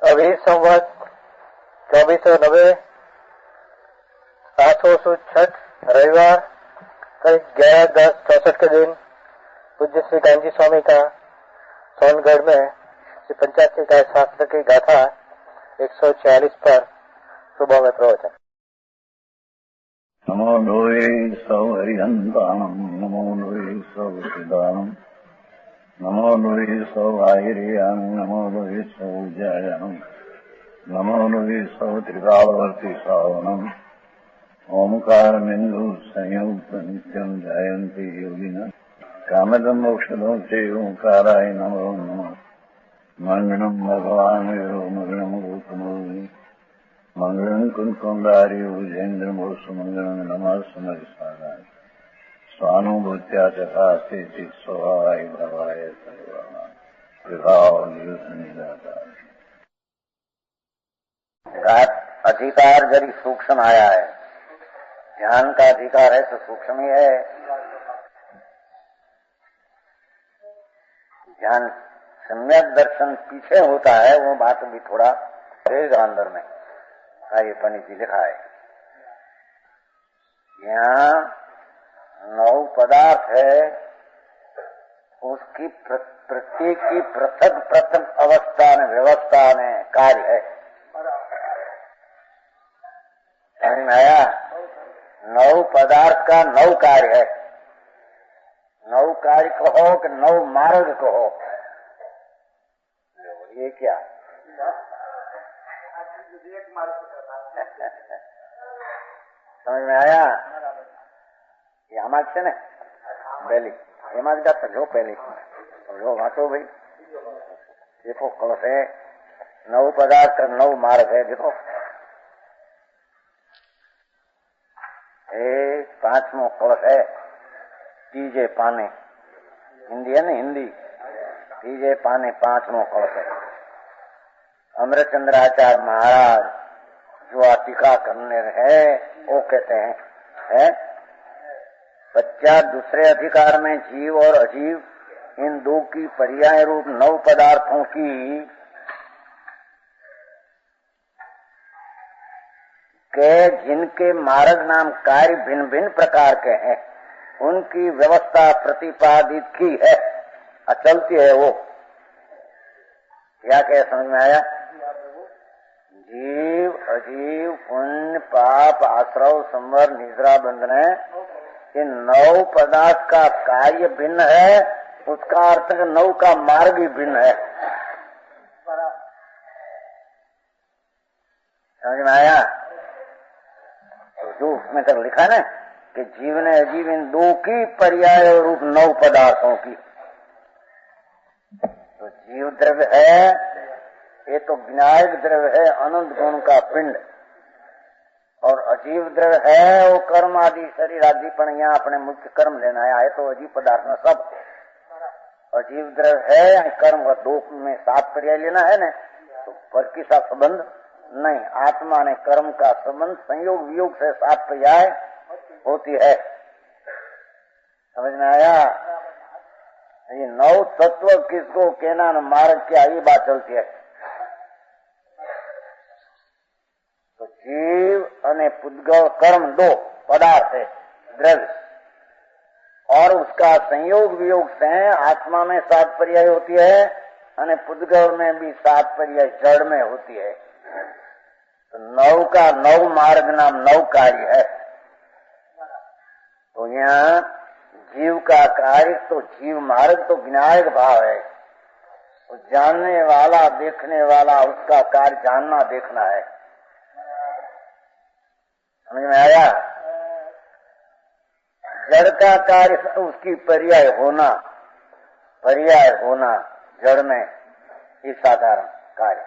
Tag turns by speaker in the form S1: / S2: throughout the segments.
S1: अभी संवत 2490 800 छठ रविवार तारीख 11/10/64 के दिन पूज्य श्री कांजी स्वामी का सोनगढ़ में श्री पंचायती का शास्त्र की गाथा 146 पर सुबह में प्रवचन।
S2: नमो लोये सौहरिहंताणं नमो लोये सौसिदानं नमो लोये सौआयर्यां नमो लोये सौजायानं नमो लोये सौत्रिकालवर्ति सावनं ओंकारमिन्दु संयुक्त नित्यं जयन्ति योगिनः कामदं मोक्षदं च ओंकाराय नमो नमः। मंगलम भगवान मंगलम गौतमोनि मंगलम कुंकुंडारी उजेन्द्र मोसु मंगलम नमः समर्पयामि स्वानुभूत्या तथा स्थिति स्वभावाय भवाय सर्वना विभाव
S3: घात अधिकार जरी सूक्ष्म आया है, ज्ञान का अधिकार है तो सूक्ष्म ही है। ज्ञान सम्यक दर्शन पीछे होता है, वो बात भी थोड़ा रहेगा अंदर में। ये पंडित जी लिखा है यहाँ 9 पदार्थ है, उसकी प्रत्येक की पृथक पृथक अवस्था में व्यवस्था में कार्य है। समझ में आया? 9 पदार्थ का 9 कार्य है। 9 कार्य कहो कि 9 मार्ग कहो, ये क्या समझ में आया? ये हमारे से न पहली हेमाज का समझो, पहले समझो बातो भाई। देखो कलश है, 9 पदार्थ का 9 मार्ग है। देखो 5वां कलश है, तीजे पाने, हिंदी है ना, हिंदी तीजे पाने 5वां कलश है। अमृतचंद्राचार्य महाराज जो टीका करने है वो कहते हैं बच्चा दूसरे अधिकार में जीव और अजीव इन 2 की पर्याय रूप 9 पदार्थों की के जिनके मार्ग नाम कार्य भिन्न भिन्न प्रकार के हैं, उनकी व्यवस्था प्रतिपादित की है, चलती है वो। क्या कहे समझ में आया? जीव अजीव पुण्य पाप आश्रव संवर निद्रा बंधन है, इन 9 पदार्थ का कार्य भिन्न है, उसका अर्थ 9 का मार्ग ही भिन्न है। समझ में आया? तो जो उसमें तक लिखा ना कि जीव ने अजीव इन 2 की पर्याय रूप 9 पदार्थों की, तो जीव द्रव्य है, ये तो विनायक द्रव्य है, अनंत गुण का पिंड, और अजीव द्रव्य है वो कर्म आदि शरीर आदि, पर यहाँ अपने मुख्य कर्म लेना है तो अजीव पदार्थ में सब अजीव द्रव्य है। कर्म का 2 में 7 पर्याय लेना है ना, तो पर की साथ संबंध नहीं, आत्मा ने कर्म का संबंध संयोग वियोग से 7 पर्याय होती है। समझ में आया? ये 9 तत्व किसको कहना न मार्ग क्या, ये बात चलती है। तो जीव अने पुद्गल कर्म 2 पदार्थ है, द्रव्य, और उसका संयोग वियोग से आत्मा में 7 पर्याय होती है, अने पुद्गल में भी 7 पर्याय जड़ में होती है। तो 9 का 9 मार्ग नाम 9 कार्य है। तो यहाँ जीव का कार्य तो जीव मार्ग तो विनायक भाव है, तो जानने वाला देखने वाला उसका कार्य जानना देखना है। समझ में आया? जड़ का कार्य उसकी पर्याय होना जड़ में ये साधारण कार्य,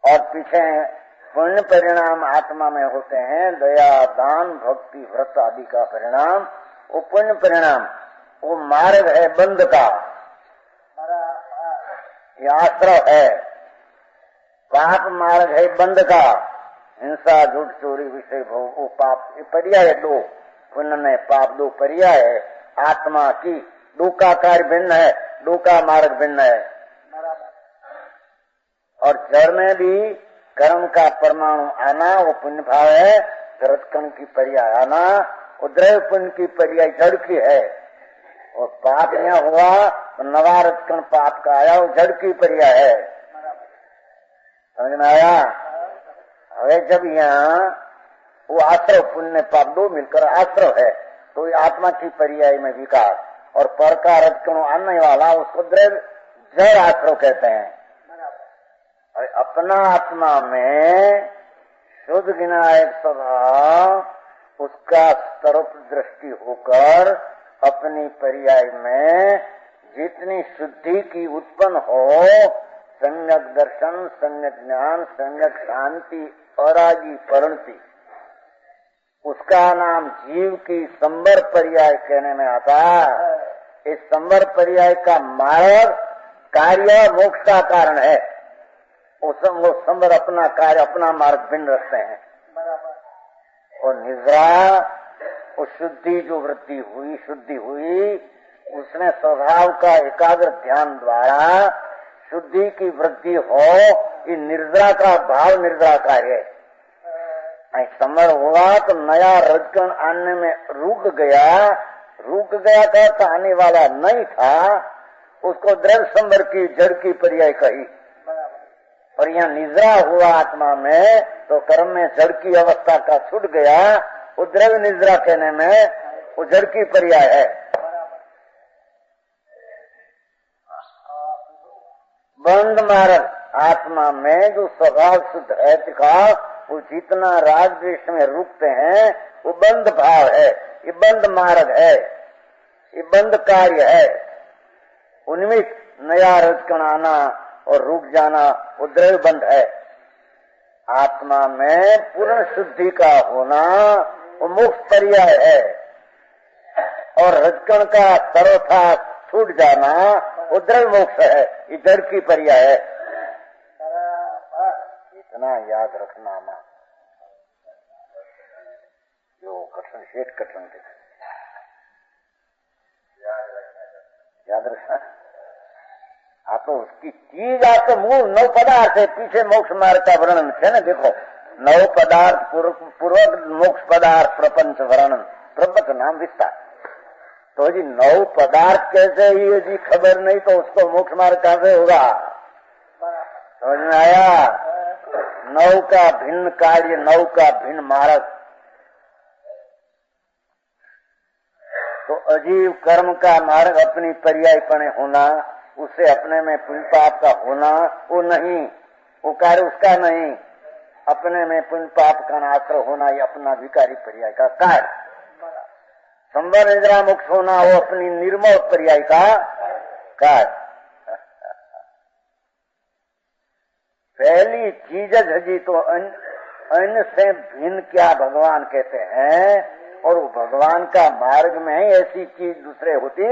S3: और पीछे पुण्य परिणाम आत्मा में होते हैं, दया दान भक्ति व्रत आदि का परिणाम, वो पुण्य परिणाम वो मार्ग है बंध का, ये आश्रय है। पाप मार्ग है बंध का, हिंसा झूठ चोरी विषय भोग वो पाप, ये पर्याय 2, पुण्य में पाप 2 पर्याय है। आत्मा की 2 का कार्य भिन्न है, 2 का मार्ग भिन्न है। और जड़ में भी कर्म का परमाणु आना वो पुण्य भाव है। रजकण की पर्याय आना वो द्रव्य पुण्य की पर्याय जड़ की है। और पाप यहाँ हुआ तो नवा रजकण पाप का आया, वो जड़ की पर्याय है। समझ में आया? अरे जब यहाँ वो आश्रव पुण्य पाप दो मिलकर आश्रव है तो ये आत्मा की पर्याय में विकास, और पर का रजकण आने वाला उसको द्रव्य जड़ आश्रव कहते हैं। और अपना आत्मा में शुद्ध विनायक स्वभाव उसका स्वरूप दृष्टि होकर अपनी पर्याय में जितनी शुद्धि की उत्पन्न हो, सम्यक दर्शन, सम्यक ज्ञान, सम्यक शांति, अरागी परिणति, उसका नाम जीव की संवर पर्याय कहने में आता। इस संवर पर्याय का मार्ग कार्य मोक्ष का कारण है। वो संवर अपना कार्य अपना मार्ग भिन्न रखते हैं। और निद्रा वो शुद्धि जो वृद्धि हुई, शुद्धि हुई, उसने स्वभाव का एकाग्र ध्यान द्वारा शुद्धि की वृद्धि हो, ये निद्रा का भाव निद्रा का है। संवर हुआ तो नया रजकण आने में रुक गया था तो आने वाला नहीं था, उसको द्रव्य संवर की जड़ की पर्याय कही। और यहाँ निद्रा हुआ आत्मा में तो कर्म में जड़ की अवस्था का छूट गया, वो द्रव्य निद्रा कहने में वो जड़ की पर्याय है। बंद मार्ग आत्मा में जो स्वभाव शुद्ध है दिखा, वो जितना राग द्वेष में रुकते हैं वो बंद भाव है, ये बंद मार्ग है, ये बंद कार्य है। उन्मित नया रजकण आना और रुक जाना वो द्रव्य बंध है। आत्मा में पूर्ण शुद्धि का होना वो मोक्ष पर्याय है, और रजकण का सर्वथा छूट जाना वो द्रव्य मोक्ष है, ये जड़ की पर्याय है। इतना याद रखना ना, जो कठिन शेठ कठिन याद रखना। आप तो उसकी चीज आप तो मूल नौ पदार्थ है, पीछे मोक्ष मार्ग का वर्णन है ना। देखो, नौ पदार्थ पूर्वक मोक्ष पदार्थ प्रपंच वर्णन प्रपंच नाम विस्तार। तो जी नौ पदार्थ कैसे ही यदि खबर नहीं तो उसको मोक्ष मार्ग कैसे होगा? समझ में आया? नौ का भिन्न कार्य, नौ का भिन्न मार्ग। तो अजीव कर्म का मार्ग अपनी पर्यायपणे होना, उससे अपने में पुण्य पाप का होना, वो नहीं, वो कार्य उसका नहीं। अपने में पुण्य पाप का आश्रय होना ये अपना विकारी पर्याय का कार्य। संवर निद्रा मुक्त होना वो अपनी निर्मल पर्याय का कार्य। पहली चीज जी तो अन्य से भिन्न क्या भगवान कहते हैं, और वो भगवान का मार्ग में ही ऐसी चीज दूसरे होती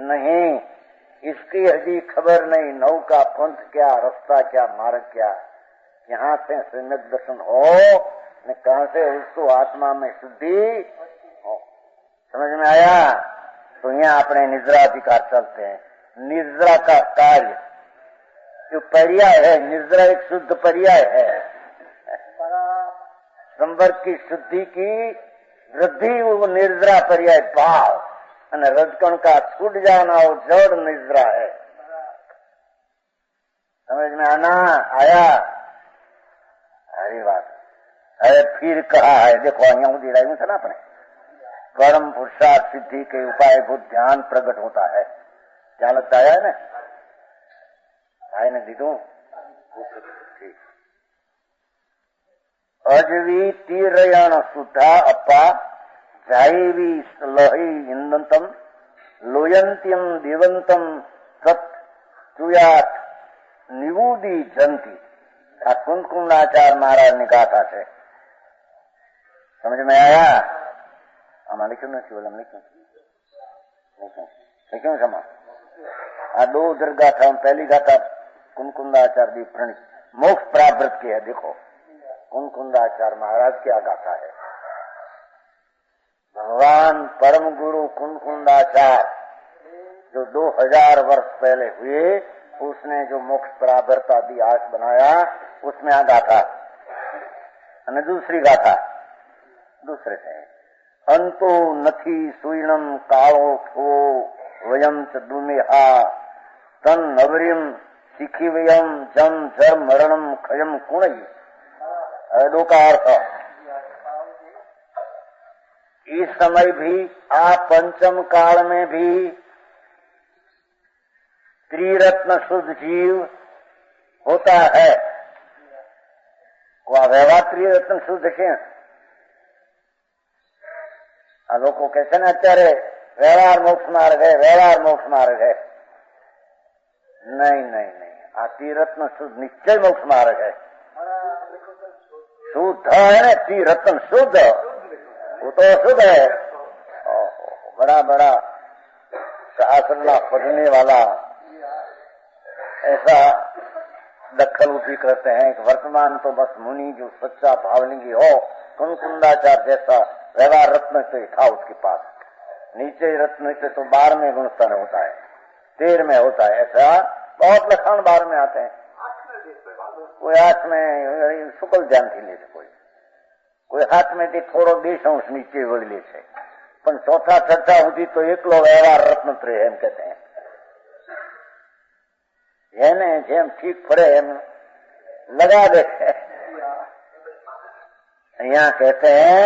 S3: नहीं। इसकी हजी खबर नहीं, नौ का पंथ क्या, रास्ता क्या, मार्ग क्या। यहाँ से सम्यक दर्शन हो न, कहाँ से उसको आत्मा में शुद्धि हो। समझ में आया? तो यहाँ अपने निद्रा अधिकार चलते हैं। निद्रा का कार्य जो पर्याय है, निद्रा एक शुद्ध पर्याय है। संवर की शुद्धि की वृद्धि वो निद्रा पर्याय भाव, रजकण का छूट जाना वो जड़ निद्रा है। समझ में आया? अरे बात, अरे फिर कहा है, देखो यहाँ दिखाई था ना अपने, कर्म पुरुषार्थ सिद्धि के उपाय को ध्यान प्रकट होता है। क्या लगता है ना? आए न दीदू ठीक। अजवी तीरयण सुधा अपा जाईवी लही इंदंतम लोयंत्यम दिवंतम सत चुयात निवूदी जंती। कुंकुमाचार्य महाराज ने कहा था। समझ में आया? हम लिखो नहीं बोला, लिखो समा आ दो उधर गाथा, पहली गाथा कुंकुमाचार्य दी प्रणित मोक्ष प्राप्त की है। देखो कुंकुमाचार्य महाराज क्या गाथा है। भगवान परम गुरु कुंकुमाचार्य जो 2000 वर्ष पहले हुए, उसने जो मोक्ष प्राप्त आदि आस बनाया उसमें आ गाथा અને दूसरी गाथा दूसरे से अंतो नथी सुइणम कालो थो वयम च दुमेहा तन नवरिम शिखिवयम जम जर मरणम खयम कुणई। दो का अर्थ इस समय भी आप पंचम काल में भी त्रिरत्न शुद्ध जीव होता है। वो व्यवहार त्रिरत्न शुद्ध છે। આ લોકો કહે છે ને અત્યારે વ્યવહાર મોક્ષ માર્ગ है, व्यवहार मोक्ष मार्ग है। नहीं नहीं नहीं, आ त्रिरत्न शुद्ध निश्चय मोक्ष मार्ग है। शुद्ध है ना, त्रिरत्न शुद्ध, वो तो शुद्ध है। बड़ा बड़ा शास्त्र पढ़ने वाला ऐसा दखल उठी करते हैं कि वर्तमान तो बस मुनि जो सच्चा भावलिंगी हो, कुंकुंदाचार जैसा व्यवहार रत्न से था उसके पास, नीचे रत्न से तो 12वें गुण स्थान होता है, 13वें होता है। ऐसा बहुत लक्षण 12 में आते हैं। कोई हाथ में शुक्ल ज्ञान थी ले कोई हाथ में थी थोड़ो 20 अंश नीचे वળી લે છે, પણ ચોથા છઠ્ઠા સુધી તો એકલો વ્યવહાર રત્નત્રય એમ કહેते हैं। એને જેમ ठीक પડે એમ लगा देते हैं। यहाँ कहते हैं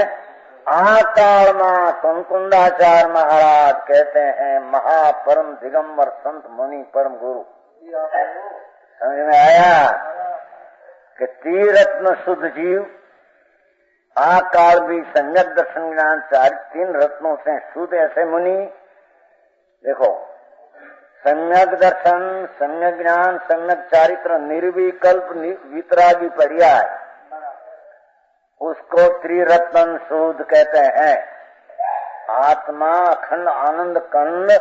S3: आकाल में कुंकुंदाचार्य महाराज कहते हैं महापरम दिगंबर संत मुनि परम गुरु। समझ में आया कि त्रिरत्न शुद्ध जीव आकाल भी सम्यक दर्शन ज्ञान 3 रत्नों से शुद्ध ऐसे मुनि। देखो सम्यक दर्शन, सम्यक ज्ञान, सम्यक चारित्र, निर्विकल्प वितरागी पर्याय, उसको त्रिरत्न शुद्ध कहते हैं। आत्मा अखंड आनंद कंद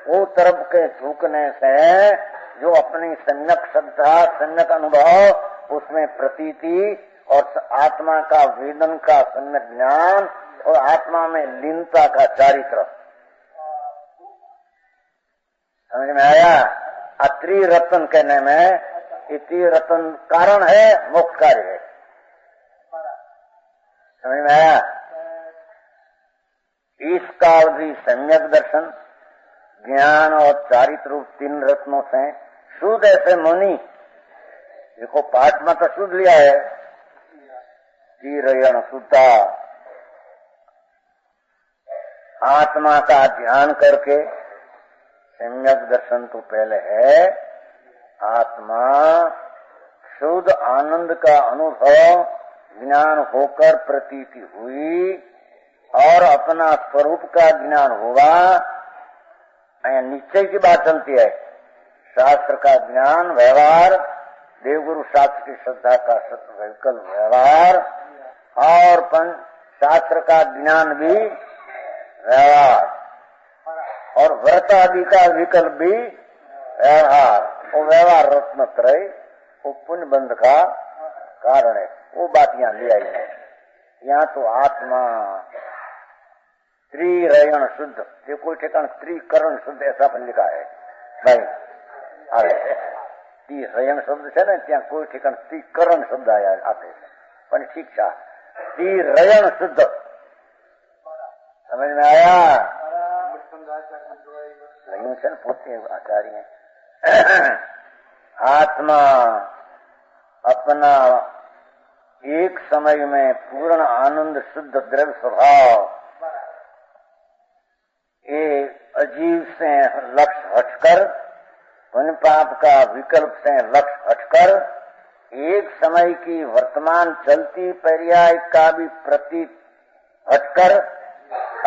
S3: वो तरफ के झुकने से जो अपनी सम्यक श्रद्धा, सम्यक अनुभव, उसमें प्रतीति और आत्मा का वेदन का सम्यक ज्ञान और आत्मा में लीनता का चारित्र। समझ में आया? त्रिरत्न कहने में त्रिरत्न कारण है, मोक्ष कार्य है। समझ में आया? इस काल भी सम्यक दर्शन, ज्ञान और चारित्र रूप 3 रत्नों से शुद्ध ऐसे मुनि। देखो पाठ में तो शुद्ध लिया है, तीरयण शुद्धा, आत्मा का ध्यान करके सम्यक दर्शन तो पहले है। आत्मा शुद्ध आनंद का अनुभव ज्ञान होकर प्रतीति हुई और अपना स्वरूप का ज्ञान हुआ। निश्चय की बात चलती है, शास्त्र का ज्ञान व्यवहार, देवगुरु शास्त्र की श्रद्धा का विकल्प व्यवहार और शास्त्र का ज्ञान भी व्यवहार और व्रत आदि का विकल्प भी व्यवहार। वो व्यवहार रत्नत्रय वो पुण्य बंध का कारण है। वो बात यहाँ ले आई है। यहाँ तो आत्मा त्रिरयण शुद्ध, ये कोई ठिकाना त्रिकरण शुद्ध ऐसा पण लिखा है भाई। अरे त्रिरयण शब्द है ना, ત્યાં कोई ठिकाना त्रिकरण शब्द आया आते पण ठीक था, त्रिरयण शुद्ध। समझ में आया? पूछते आचार्य आत्मा अपना एक समय में पूर्ण आनंद शुद्ध द्रव्य स्वभाव, ये अजीव से लक्ष्य हटकर, पुण्य पाप का विकल्प से लक्ष्य हटकर, एक समय की वर्तमान चलती पर्याय का भी प्रतीत हटकर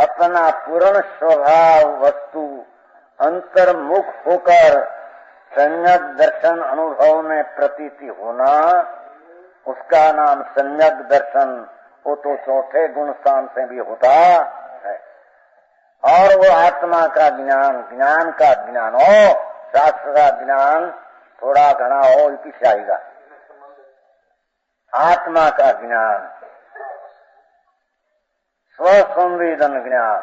S3: अपना पूर्ण स्वभाव वस्तु अंतर्मुख होकर सम्यक दर्शन अनुभव में प्रतीति होना, उसका नाम सम्यक दर्शन। वो तो चौथे गुण स्थान से भी होता है। और वो आत्मा का ज्ञान, ज्ञान का ज्ञान हो, शास्त्र का ज्ञान थोड़ा घना हो, इसी आएगा। आत्मा का ज्ञान, स्वसंवेदन ज्ञान,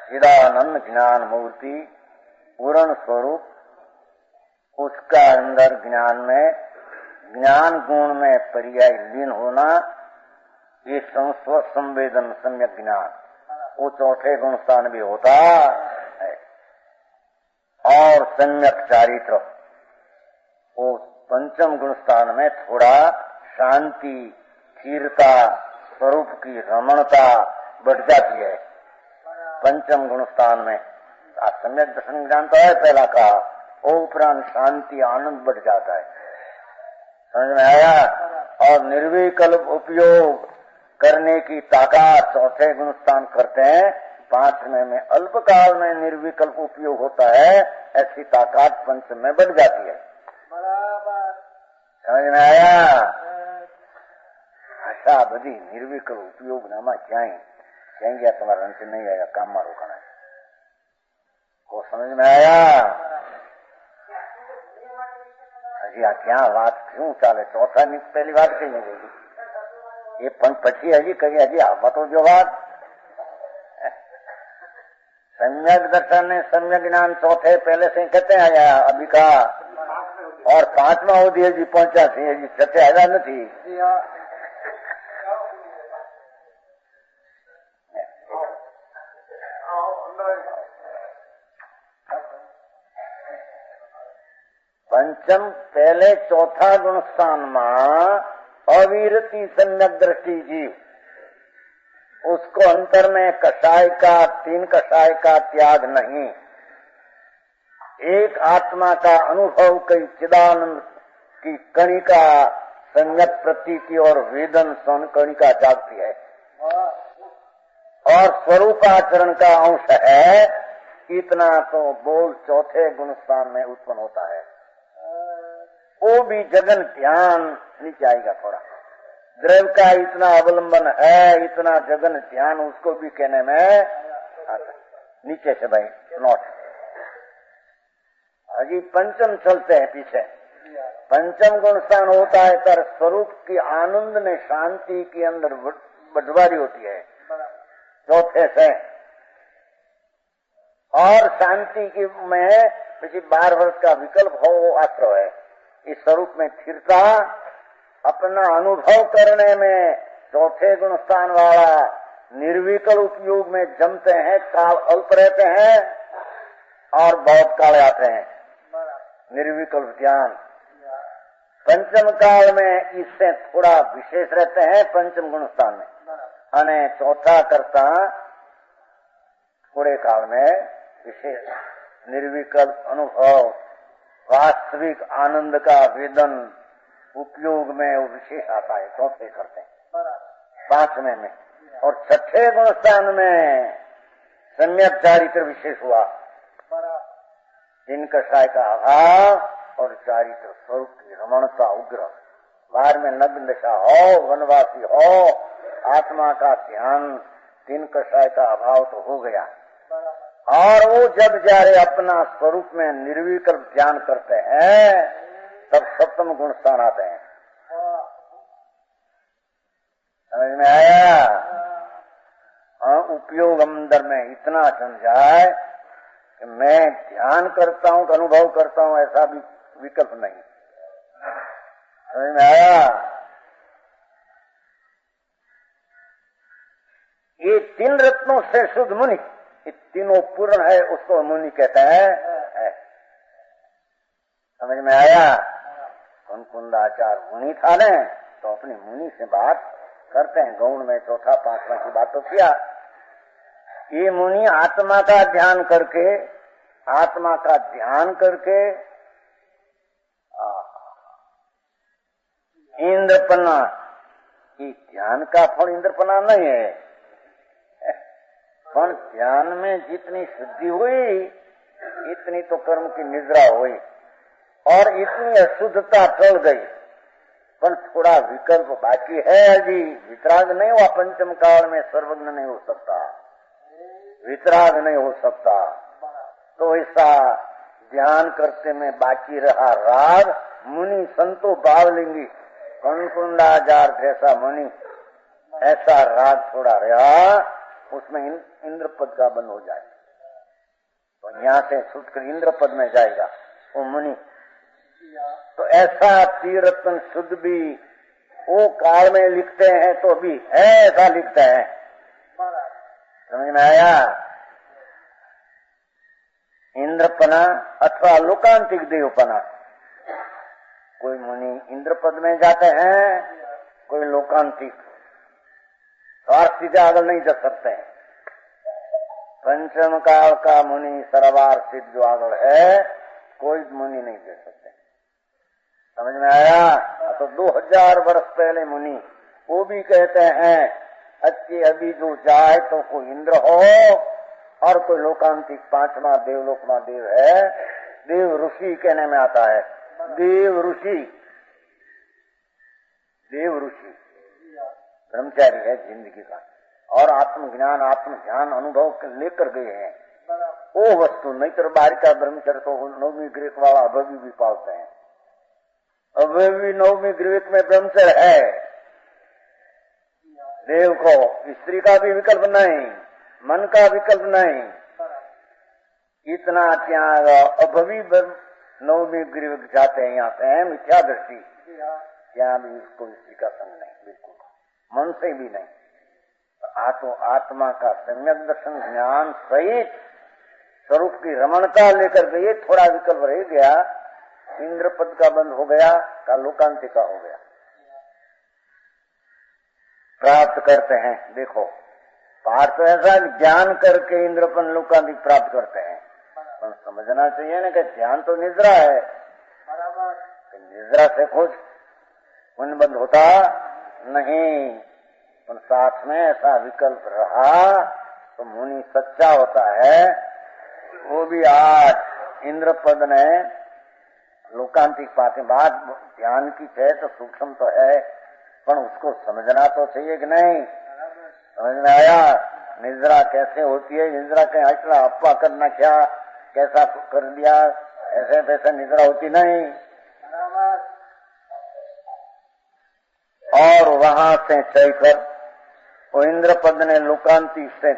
S3: चिदानंद ज्ञान मूर्ति, पूर्ण स्वरूप, उसका अंदर ज्ञान गुण में पर्याय लीन होना, ये स्व संवेदन सम्यक ज्ञान, वो चौथे गुण स्थान भी होता है। और सम्यक चारित्र, वो पंचम गुण स्थान में थोड़ा शांति, स्थिरता, स्वरूप की रमणता बढ़ जाती है। पंचम गुण स्थान में सम्यक दर्शन ज्ञान तो है पहला का, वो उपरांत शांति आनंद बढ़ जाता है। समझ में आया? और निर्विकल्प उपयोग करने की ताकत चौथे गुण स्थान करते हैं। पांचवें में अल्पकाल में निर्विकल्प उपयोग होता है, ऐसी ताकत पंचम में बढ़ जाती है। समझ में आया? आशा बधी निर्विकल्प उपयोग नामा क्या तुम्हारा अंत नहीं आया, काम मारो करना को समझ में आया? हजी क्या बात क्यों चाले? चौथा नहीं पहली बात कही नहीं गई, ये पछी हजी कही हजी बतो जो बात सम्यक दर्शन ने सम्यक ज्ञान चौथे पहले से कहते आया अभी का, और पांचवा होती हजी पहुंचा थी, हजी छठे आया नहीं। पंचम पहले चौथा गुण स्थान में अविरति सम्यक दृष्टि जीव, उसको अंतर में कषाय का, तीन कषाय का त्याग नहीं, एक आत्मा का अनुभव कई चिदानंद की कणिका सम्यक प्रतीति और वेदन सन कणिका जागती है, और स्वरूपाचरण का अंश है। इतना तो बोल चौथे गुण स्थान में उत्पन्न होता है। वो भी जगन ध्यान नीचे आएगा थोड़ा, द्रव्य का इतना अवलंबन है, इतना जगन ध्यान उसको भी कहने में आता। नीचे से भाई नोट, अजी पंचम चलते हैं पीछे। पंचम गुण स्थान होता है तर स्वरूप की आनंद में शांति के अंदर बढ़वारी होती है चौथे से, और शांति की में किसी 12 वर्ष का विकल्प हो वो आश्रय है। इस स्वरूप में स्थिरता, अपना अनुभव करने में चौथे गुण स्थान वाला निर्विकल्प उपयोग में जमते हैं, काल अल्प रहते हैं और बहुत काल आते हैं। निर्विकल्प ध्यान पंचम काल में इससे थोड़ा विशेष रहते हैं पंचम गुण स्थान में, अने चौथा करता थोड़े काल में विशेष निर्विकल्प अनुभव, वास्तविक आनंद का वेदन उपयोग में वो विशेष आता है। चौथे करते हैं पांचवें में, और छठे गुण स्थान में सम्यक चारित्र विशेष हुआ, तीन कषाय का अभाव और चारित्र स्वरूप की रमणता उग्र। बाहर में नग्न दशा हो, वनवासी हो, आत्मा का ध्यान, तीन कषाय का अभाव तो हो गया, और वो जब जारे अपना स्वरूप में निर्विकल्प ध्यान करते हैं तब सप्तम गुण स्थान आते हैं। समझ में आया? उपयोग अंदर में इतना समझाए कि मैं ध्यान करता हूं तो अनुभव करता हूं, ऐसा भी विकल्प नहीं। समझ में आया? ये तीन रत्नों से शुद्ध मुनि, ये तीनों पूर्ण है, उसको मुनि कहते हैं। समझ में आया? कुंदाचार मुनि था ने तो अपनी मुनि से बात करते हैं। गौण में चौथा पांचवा की बात तो किया। ये मुनि आत्मा का ध्यान करके, आत्मा का ध्यान करके इंद्रपना, ये ध्यान का फल इंद्रपना नहीं है, पर ध्यान में जितनी शुद्धि हुई इतनी तो कर्म की निद्रा हुई, और इतनी अशुद्धता टल गई, पर थोड़ा विकल्प बाकी है। अभी वितराग नहीं हुआ, पंचम काल में सर्वज्ञ नहीं हो सकता, वितराग नहीं हो सकता, तो ऐसा ध्यान करते में बाकी रहा राग। मुनि संतो बावलिंगी कुंडाचार जैसा मुनि, ऐसा राग थोड़ा रहा, उसमें इंद्र पद का बंद हो जाए, तो यहाँ से छूटकर इंद्र पद में जाएगा वो मुनि। ऐसा तीरत्न शुद्ध भी वो काल में लिखते हैं तो भी है, ऐसा लिखता है। समझ में आया? इंद्रपना अथवा लोकांतिक देवपना। कोई मुनि इंद्र पद में जाते हैं, कोई लोकांतिक, स्वार्थ सीधे आगे नहीं जा सकते हैं। पंचम काल का मुनि सरवार सिद्ध जो आगे है, कोई मुनि नहीं दे सकते। समझ में आया? तो 2000 वर्ष पहले मुनि वो भी कहते हैं अच्छी अभी जो चाहे तो कोई इंद्र हो और कोई लोकांतिक पांचवा देवलोक में देव है। देव ऋषि कहने में आता है, देव ऋषि, देव ऋषि ब्रह्मचारी है जिंदगी का, और आत्मज्ञान आत्म ध्यान अनुभव लेकर गए हैं वो वस्तु। नहीं तो बाहर का ब्रह्मचर्य तो नवमी ग्रीक वाला अभवी भी पालते हैं। अभवी नवमी ग्रीक में ब्रह्मचर्य है। देव को स्त्री का भी विकल्प नहीं, मन का विकल्प नहीं, इतना त्याग अभवी नवमी ग्रीक जाते हैं। यहाँ से मिथ्या दृष्टि, क्या भी उसको स्त्री का संग नहीं, बिल्कुल मन से भी नहीं। तो आत्मा का सम्यक दर्शन ज्ञान सहित स्वरूप की रमणता लेकर गए, थोड़ा विकल्प रह गया, इंद्र पद का बंद हो गया, का लोकांतिक का हो गया। प्राप्त करते हैं, देखो पाठ तो ऐसा ज्ञान करके इंद्रपन लोकांतिक प्राप्त करते हैं, पर समझना चाहिए ना कि ध्यान तो निद्रा है, निद्रा से कुछ बंद होता नहीं। पर साथ में ऐसा विकल्प रहा तो मुनि सच्चा होता है। वो भी आज इंद्र पद ने लोकांतिक पाते। बात ध्यान की है तो सूक्ष्म तो है, पर उसको समझना तो चाहिए कि नहीं। समझ में आया? निद्रा कैसे होती है, निद्रा के इतना अप्पा करना क्या, कैसा कर दिया, ऐसे वैसे निद्रा होती नहीं। और वहां से चलकर वो इंद्र पद ने लोकांतिक से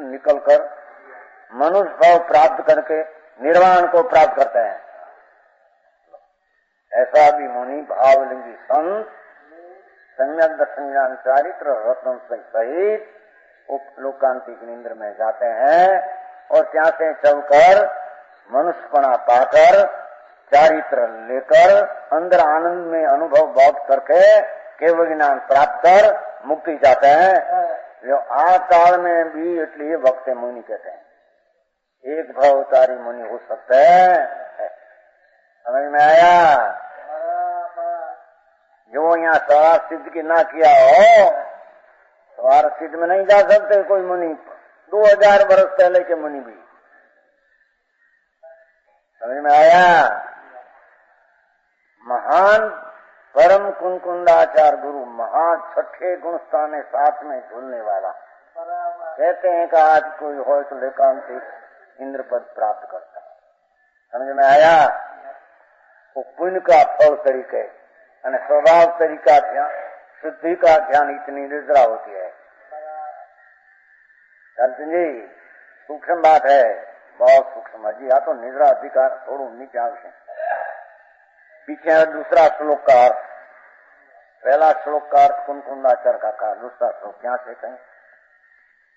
S3: निकलकर मनुष्य भाव प्राप्त करके निर्वाण को प्राप्त करते हैं। ऐसा भी मुनि भावलिंगी संत सम्यक दर्शन ज्ञान चारित्र रत्न से सहित लोकांतिक इंद्र में जाते हैं और ત્યાં से चलकर मनुष्यपना पाकर चारित्र लेकर अंदर आनंद में अनुभव बहुत करके केवल ज्ञान प्राप्त कर मुक्ति जाते हैं। जो आ काल में भी इसलिए वक्त मुनि कहते हैं। एक भावतारी मुनि हो सकते हैं। समझ में आया? जो यहाँ सवार सिद्ध की ना किया हो, सवार सिद्ध में नहीं जा सकते कोई मुनि। 2000 वर्ष पहले के मुनि भी। समझ में आया? महान परम कुंकुंडाचार गुरु, महान छठे गुण स्थाने साथ में झूलने वाला, कहते हैं कि आज कोई हो तो लोकांतिक इंद्र पद प्राप्त करता है। समझ में आया? वो पुण्य का फल तरीके અને स्वभाव तरीका ध्यान शुद्धि का ध्यान इतनी निद्रा होती है। अर्जुन जी सूक्ष्म बात है, बहुत सूक्ष्म जी। तो निद्रा अधिकार थोड़ा नीचे आवश्यक। पीछे दूसरा श्लोक का अर्थ, पहला श्लोक का अर्थ कुंकुंडाचार का कहा, दूसरा श्लोक क्या से कहें,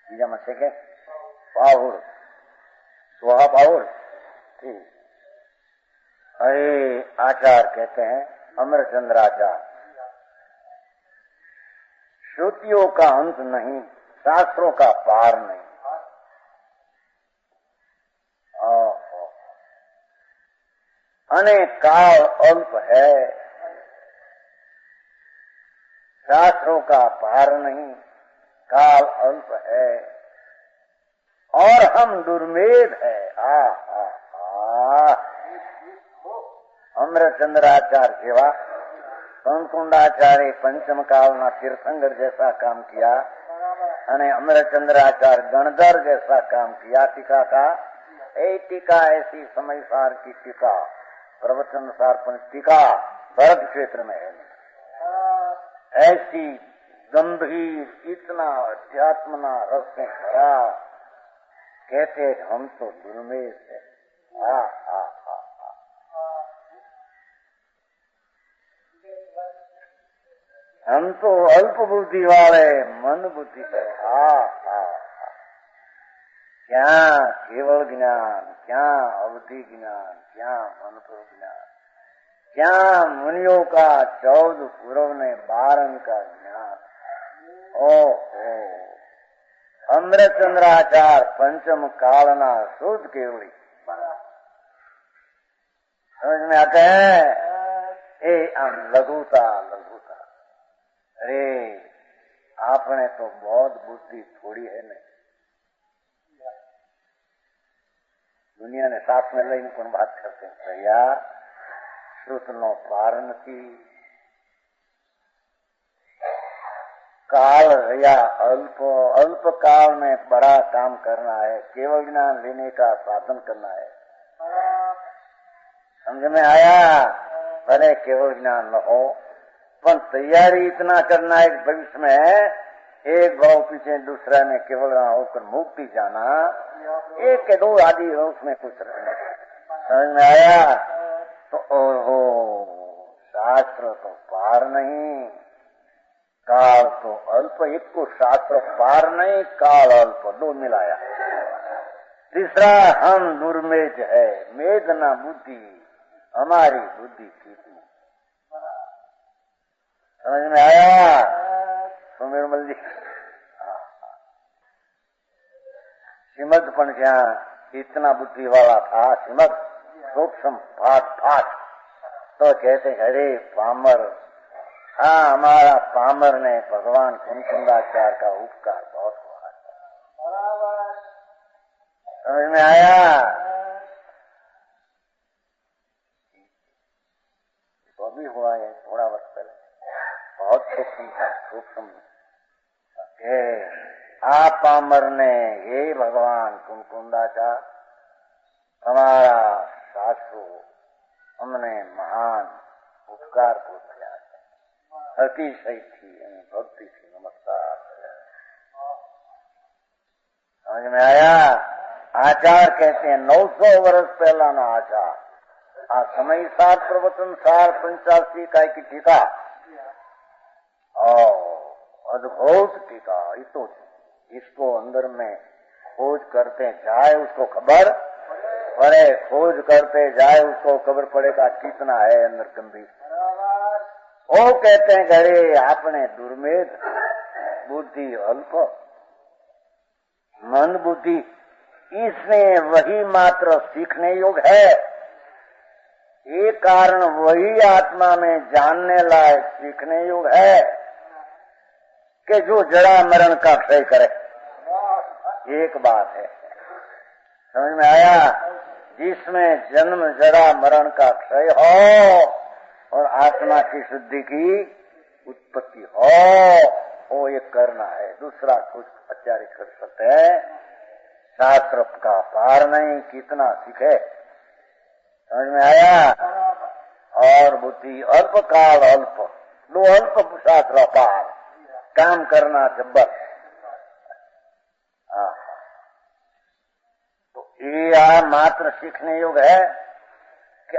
S3: बीजा में से पाहुर सोहा पाहुर। ठीक, अरे आचार कहते हैं अमरचंद्राचार। श्रुतियों का अंत नहीं, शास्त्रों का पार नहीं। अनेक काल अल्प है, शास्त्रों का पार नहीं, काल अल्प है और हम दुर्मेध है। अमरचंद्राचार्य सेवा संकुंडाचार्य पंचम कालना तीर्थंकर जैसा काम किया, अमरचंद्राचार्य गणधर जैसा काम किया। टीका का टीका ऐसी समय सार की टीका, प्रवचन सार टीका भरत क्षेत्र में है। ऐसी गंभीर, इतना अध्यात्मना रस से भरा, कहते हम तो दुर्मेध है। हम तो अल्प बुद्धि वाले मन बुद्धि है। क्या केवल ज्ञान, क्या अवधि ज्ञान, क्या मन पर ज्ञान, क्या मुनियों का 14 पूर्व ने 12 का ज्ञान। ओहो अमृतचंद्राचार पंचम कालना शुद्ध केवली समझ में आते हैं। ए लघुता लघुता, अरे आपने तो बहुत बुद्धि थोड़ी है नहीं। दुनिया ने साथ में लઈને પણ વાત કરते हैं भैया श्रुत नो पार નથી, काल या अल्प काल में बड़ा काम करना है, केवल ज्ञान लेने का साधन करना है। समझ में आया? भले केवल ज्ञान न हो पर तैयारी इतना करना है भविष्य में एक भाव पीछे दूसरा में केवल ज्ञान होकर मुक्ति जाना, एक के 2 आदि है उसमें कुछ रखना। समझ में आया? तो ओहो शास्त्र तो पार नहीं, काल तो अल्प। एक को शास्त्र पार नहीं, काल अल्प, 2 मिलाया। तीसरा हम दुर्मेध है, मेध ना बुद्धि, हमारी बुद्धि कितनी। समझ में आया? सुमेर मल्ली श्रीमद पण क्या इतना बुद्धि वाला था, श्रीमद सूक्ष्म फाट तो कहते अरे पामर, हाँ हमारा पामर ने भगवान कुंकुंदाचार्य का उपकार बहुत हुआ। समझ में आया? तो भी हुआ है थोड़ा वर्ष पहले, बहुत सूक्ष्म आप पामर ने हे भगवान कुंकुंदाचार्य हमारा शास्त्रो हमने महान उपकार को किया, अतिशय थी भक्ति थी। नमस्कार। समझ में आया? आचार कहते हैं 900 वर्ष पहला ना आचार, आ समय सार प्रवचन सार 85 इकाई की टीका और अद्भुत टीका। इसको अंदर में खोज करते जाए उसको खबर पड़े, खोज करते जाए उसको खबर पड़ेगा कितना है अंदर गंभीर। वो कहते हैं घरे आपने दुर्मेध, बुद्धि अल्प, मन बुद्धि, इसमें वही मात्र सीखने योग्य है। ये कारण वही आत्मा में जानने लायक सीखने योग्य है कि जो जड़ा मरण का क्षय करे। एक बात है, समझ में आया? जिसमें जन्म जड़ा मरण का क्षय हो और आत्मा की शुद्धि की उत्पत्ति हो, वो ये करना है। दूसरा कुछ आचार्य कर सकते हैं, शास्त्र का पार नहीं, कितना सीखे। समझ में आया? और बुद्धि अल्प काल अल्प, 2 अल्प शास्त्र पार, काम करना जब्बर। तो ये मात्र सीखने योग्य है कि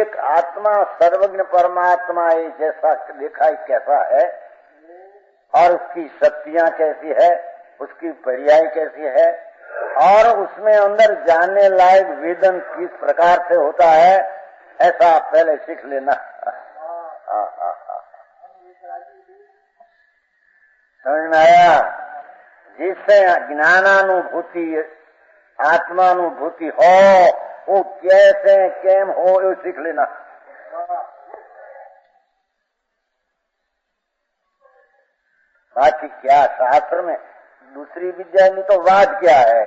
S3: एक आत्मा सर्वज्ञ परमात्मा ये जैसा देखा कैसा है और उसकी शक्तियां कैसी है, उसकी पर्याय कैसी है और उसमें अंदर जाने लायक वेदन किस प्रकार से होता है, ऐसा पहले सीख लेना। समझ में आया? जिससे ज्ञानानुभूति आत्मानुभूति हो वो कैसे केम हो ये सीख लेना। बाकी क्या शास्त्र में दूसरी विद्या में तो वाद क्या है?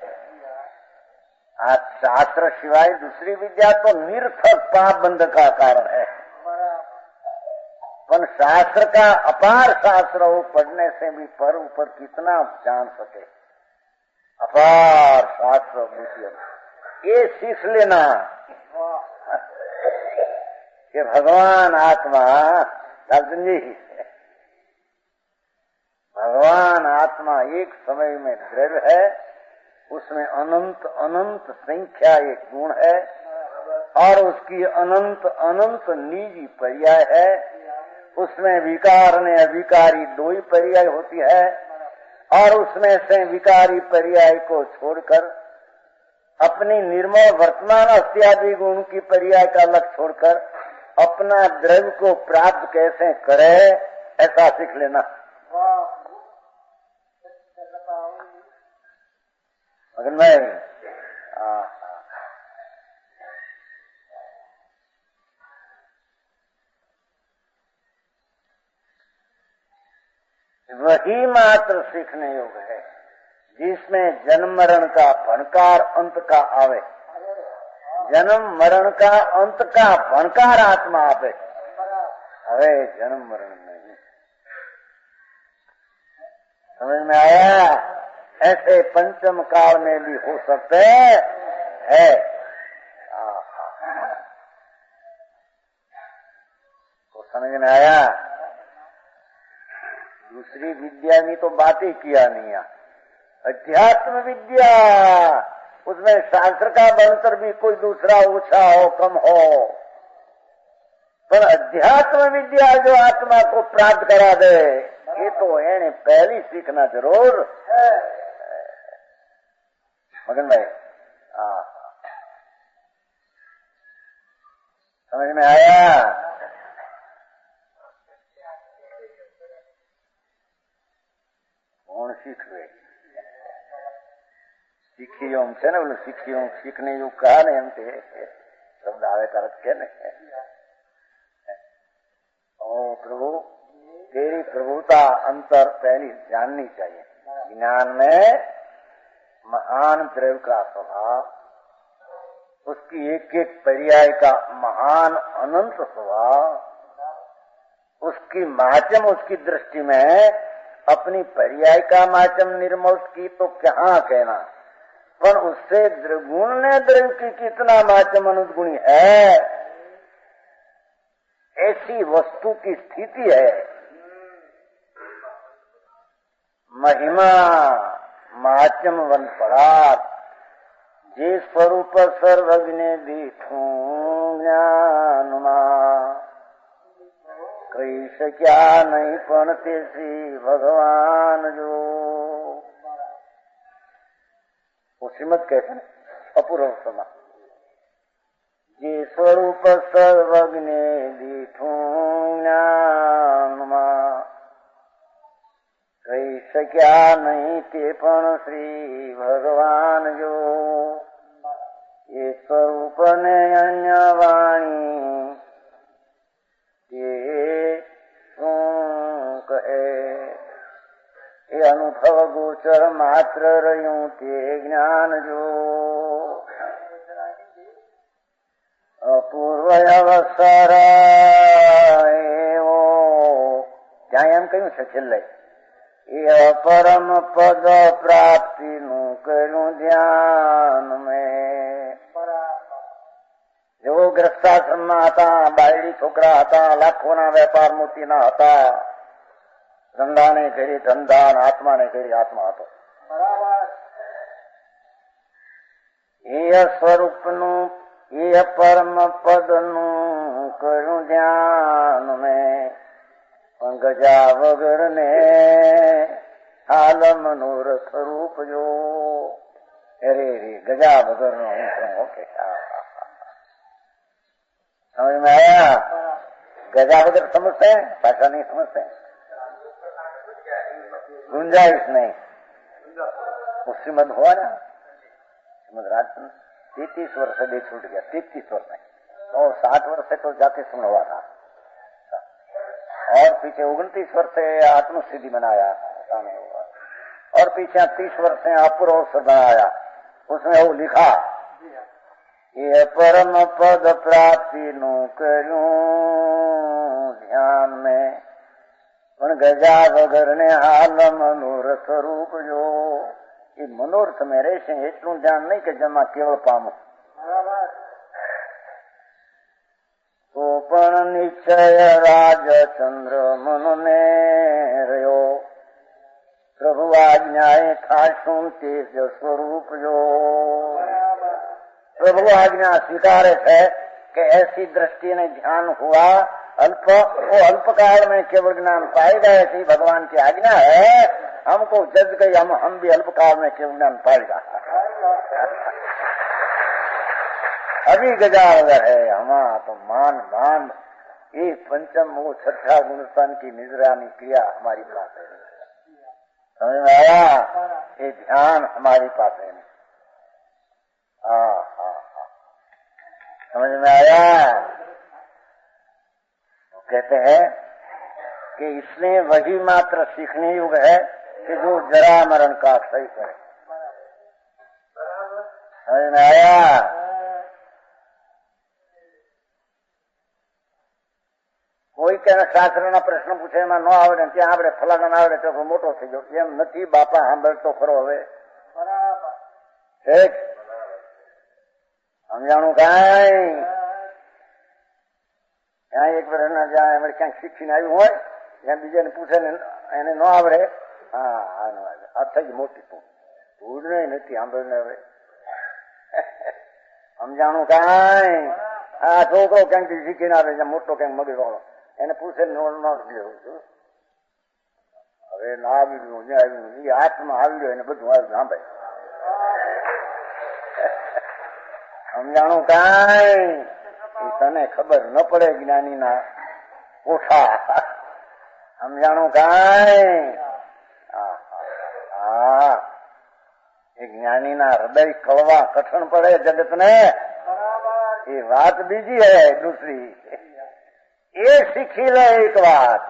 S3: आज शास्त्र सिवाय दूसरी विद्या तो निरर्थक पाप बंध का कारण है। पर शास्त्र का अपार शास्त्र हो, पढ़ने से भी पर ऊपर कितना जान सके, अपार शास्त्र बुद्धि ये सीख लेना कि भगवान आत्मा जी, भगवान आत्मा एक समय में द्रव्य है, उसमें अनंत अनंत संख्या एक गुण है और उसकी अनंत अनंत निजी पर्याय है उसमें विकार ने अविकारी दो ही पर्याय होती है, और उसमें से विकारी पर्याय को छोड़कर अपनी निर्मल वर्तमान इत्यादि गुण की पर्याय का लक्ष्य छोड़कर अपना द्रव्य को प्राप्त कैसे करे, ऐसा सीख लेना। मगन भाई, वही मात्र सीखने योग है जिसमें जन्म मरण का भणकार अंत का आवे। जन्म मरण का अंत का भणकार आत्मा आवे, अरे जन्म मरण नहीं। समझ में आया? ऐसे पंचम काल में भी हो सकते है। तो समझ में आया? दूसरी विद्या में तो बात ही किया नहीं है। अध्यात्म विद्या, उसमें शास्त्र का बनकर भी कोई दूसरा ऊंचा हो कम हो, पर अध्यात्म विद्या जो आत्मा को प्राप्त करा दे, ये तो है पहली सीखना जरूर। मगन भाई, समझ में आया? कौन सीख रहे? सीखी हम છે ને, બોલો सीखी हम सीखने योग कहा ने, એમ તે શબ્દ આવે તરત કે ને, ओ प्रभु तेरी प्रभुता अंतर पहली जाननी चाहिए। ज्ञान में महान द्रव्य का स्वभाव, उसकी एक एक पर्याय का महान अनंत स्वभाव, उसकी माचम उसकी दृष्टि में अपनी पर्याय का माचम निर्मल की तो क्या कहना, पर उससे गुण ने द्रव्य की कितना माचम अनुगुणी है, ऐसी वस्तु की स्थिति है। महिमा माचम वन परात, जे स्वरूप सर्वज्ञ दीठू ज्ञानमा, कही सक्या नहीं पण तेसी भगवान जो। वो श्रीमद कहते हैं अपूर्व समा, जे स्वरूप सर्वज्ञ दीठू ज्ञानमा, कही सक्या नहीं ते पण श्री भगवान जो। ये स्वरूप ने अन्य वाणी ये कहे, ये अनुभव गोचर मात्र रह्यूं ते ज्ञान जो। અપૂર્વ અવસર એવો, ત્યાં એમ કહ્યું છે છેલ્લે, એ પરમ પદ પ્રાપ્તિનું કર્યું ધ્યાન મેં। જેવો ગ્રસ્તાશ્રમમાં હતા, બાયડી છોકરા હતા, લાખોના વેપાર મોતીના હતા, ધંધાને કરી ધંધા, આત્માને કરી આત્મા હતો। એ સ્વરૂપનું ये परम पद नु करूं ध्यान में, गजा वगर ने हाल मनोरथ रूप जो। अरे रे गजा वगर नो ओके, समझ में आया? गजा वगर समझते हैं, भाषा नहीं समझते हैं, गुंजाइश नहीं। वो श्रीमद हुआ ना, श्रीमद राजचंद्र 33 वर्ष से छूट गया, 33 वर्ष नहीं, और 60 वर्ष से तो जाके सुन हुआ था, और पीछे 29 वर्ष से आत्मसिद्धि बनाया, और पीछे 30 वर्ष से अपूर्व अवसर बनाया। उसमें वो लिखा, ये परम पद प्राप्ति नु करूं ध्यान में, पण गजा वगर ने हाल मनोरथ रूप जो। ये मनोरथ में રહેશે એટલું ધ્યાન નહીં કે જેમાં કેવળ પામો, તો પણ નિશ્ચય રાજચંદ્ર મનને રહ્યો, પ્રભુ આજ્ઞાએ થાશું તેજ સ્વરૂપ જો। प्रभु आज्ञा स्वीकारे है कि ऐसी दृष्टि ने ध्यान हुआ अल्प, वो अल्प काल में केवल ज्ञान पाएगा, ऐसी भगवान की आज्ञा है। हमको जज गई, हम भी अल्प काल में केवल ज्ञान पाएगा। अभी गजागर है हमारा तो मान मान। ये पंचम वो छठा गुणस्थान की निगरानी क्रिया हमारी पास है, समझ में आया? ये ध्यान हमारी पास है। समझ में आया? तो कहते हैं कि इसमें वही मात्र सीखने युग है कि जो जरा मरण का सही करे। समझ में आया? કોઈ કે શાસ્ત્રના પ્રશ્ન પૂછે એમાં ન આવડે, ત્યાં આવડે, ફલાણા ના આવડે તો મોટો થઈ ગયો. એમ નથી બાપા, સાંભળતો ખરો હવે. ઠીક સમજાણું કાંઈ? ત્યાં એક વર્ષના જ્યાં એમણે ક્યાંક શીખીને આવ્યું હોય, ત્યાં બીજાને પૂછે ને એને ન આવડે, હા આ થઈ ગઈ મોટી ભૂલ નહીં, નથી સાંભળને હવે. સમજાણું કાંઈ? આ છોકરો ક્યાંક શીખીને આવે, મોટો ક્યાંક મગજ વાળો, એને પૂછે હવે ના આવી ગયું, જ્યાં આવી ગયું, એ હાથમાં આવી ગયો, એને બધું આવ્યું સાંભળે. સમજાણું કાંઈ? તને ખબર ન પડે જ્ઞાનીના કોઠા. સમજાણું કાંઈ? એ જ્ઞાનીના હૃદય કળવા કઠણ પડે જગતને, એ વાત બીજી है दूसरी. ये सीखी ले एक बात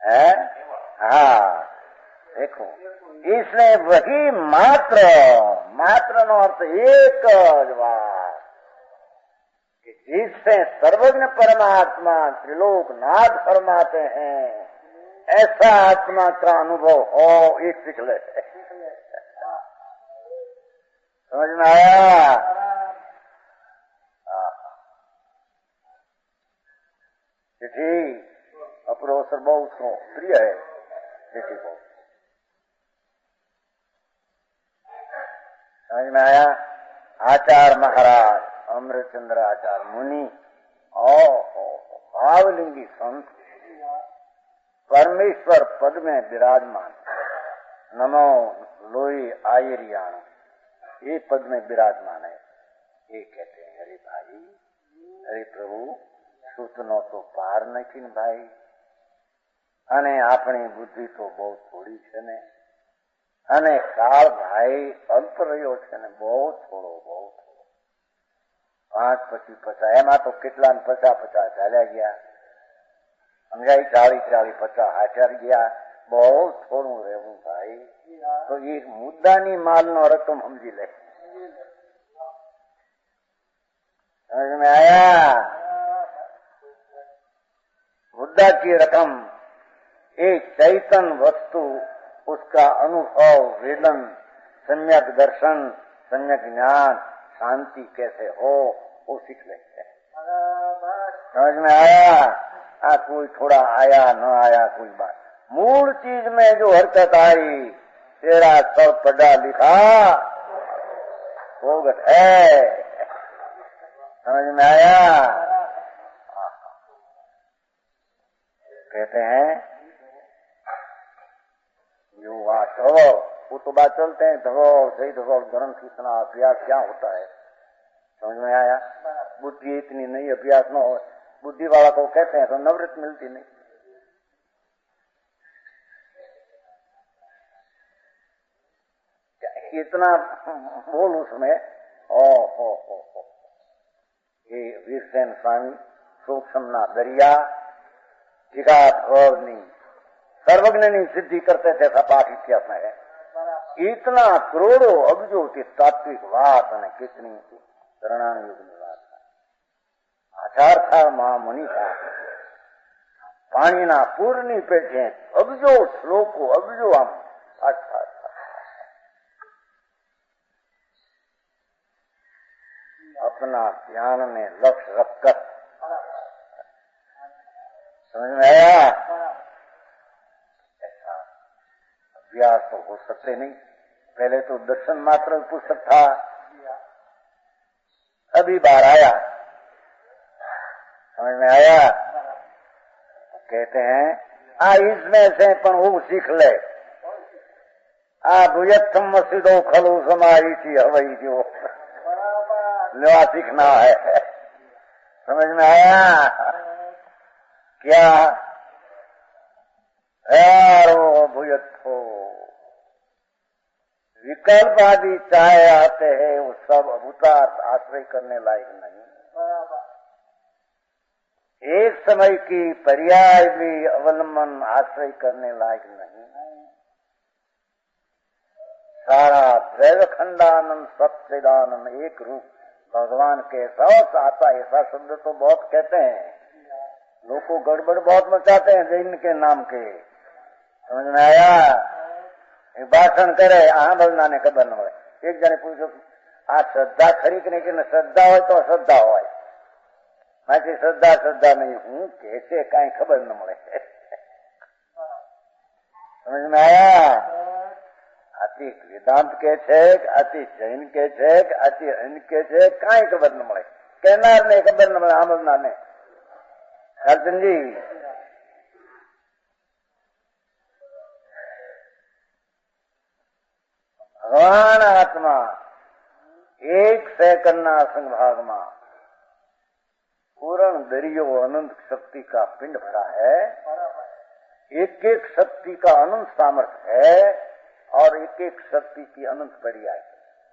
S3: है. हाँ देखो, इसने वही मात्र, मात्र नो अर्थ एक बात कि जिससे सर्वज्ञ परमात्मा त्रिलोक नाथ फरमाते हैं, ऐसा आत्मा का अनुभव हो, एक सीख ले. समझ में आया? चिट्ठी अपरो अवसर बहुत प्रिय है. चिट्ठी बहुत समझ में आया? आचार्य महाराज अमृतचंद्र आचार्य मुनि और भावलिंगी संत परमेश्वर पद में विराजमान, नमो लोई आयरियाण, ये पद में विराजमान है. ये कहते हैं अरे भाई, अरे प्रभु सूतनो तो पार नहीं भाई, अने अपनी बुद्धि तो बहुत थोड़ी है ने, अने काल भाई अल्प रह्यो छे ने, बहुत थोड़ो, बहुत थोड़ो. 5 પછી 50 એમાં તો કેટલા 50 ચાલ્યા ગયા, સમજાય? 40 50 હાજર ગયા, बहुत થોડું રહેવું ભાઈ. તો એ મુદ્દાની માલનો રકમ સમજી લે. समझ में आया? मुद्दा की रकम एक चैतन वस्तु, उसका अनुभव, वेदन, सम्यक दर्शन, सम्यक ज्ञान, शांति कैसे हो, वो सीख लेते हैं. समझ में आया? कोई थोड़ा आया न आया कोई बात, मूल चीज में जो हरकत आई, तेरा सब पढ़ा लिखा भोगत है. समझ में आया? कहते हैं जो बात हो, वो तो बात चलते हैं धवल सही धवल ग्रंथ इतना अभ्यास क्या होता है. समझ में आया? बुद्धि इतनी नहीं, अभ्यास न हो. बुद्धि वाला को कहते हैं तो नवृत्ति मिलती नहीं. इतना बोल उसमें हो. ये वीरसेन स्वामी सूक्ष्म दरिया जिगानी सर्वज्ञ सिद्धि करते थे, पाठ इतिहास में है. इतना करोड़ों अबजो की तात्विक बात ने कितनी शरणान युग में बात आचार था महामुनि था, पानी ना पूर्णी पेटे अबजो श्लोको अबजो आम अच्छा अपना ध्यान में लक्ष्य रखकर. समझ में आया? ऐसा अभ्यास तो हो सकते नहीं. पहले तो दर्शन मात्र पुस्तक था, अभी बाहर आया समझ में आया? कहते हैं इसमें से पण वो सीख ले, बुयत्थम मसीदो खलु समाई थी हवई जो लेवा सीखना है। समझ में आया क्या? भूयत्थो विकल्प आदि चाहे आते हैं, वो सब अभूतार्थ आश्रय करने लायक नहीं। एक समय की पर्याय भी अवलंबन आश्रय करने लायक नहीं। सारा दैव खंडानंद सच्चिदानंद एक रूप भगवान के साथ आता। ऐसा शब्द तो बहुत कहते हैं, लोग को गड़बड़ बहुत मचाते हैं जैन के नाम के। समझ में आया? भाषण करे बोलना ने खबर न हो। एक जने पूछो श्रद्धा खरी कि नहीं, श्रद्धा हो तो अश्रद्धा हो, बाकी श्रद्धा नहीं हूँ कैसे कहीं खबर न મળે। समझ में आया? अति वेदांत के छे, अति जैन के छे, अति अन्य के छे, कहीं खबर न મળે। कहनार ने खबर न મળે, સાંભળનાર ने। अर्जुन जी भगवान आत्मा एक सेकंड संभाग में पूर्ण दरियो अनंत शक्ति का पिंड भरा है। एक एक शक्ति का अनंत सामर्थ्य है और एक एक शक्ति की अनंत पर्याय।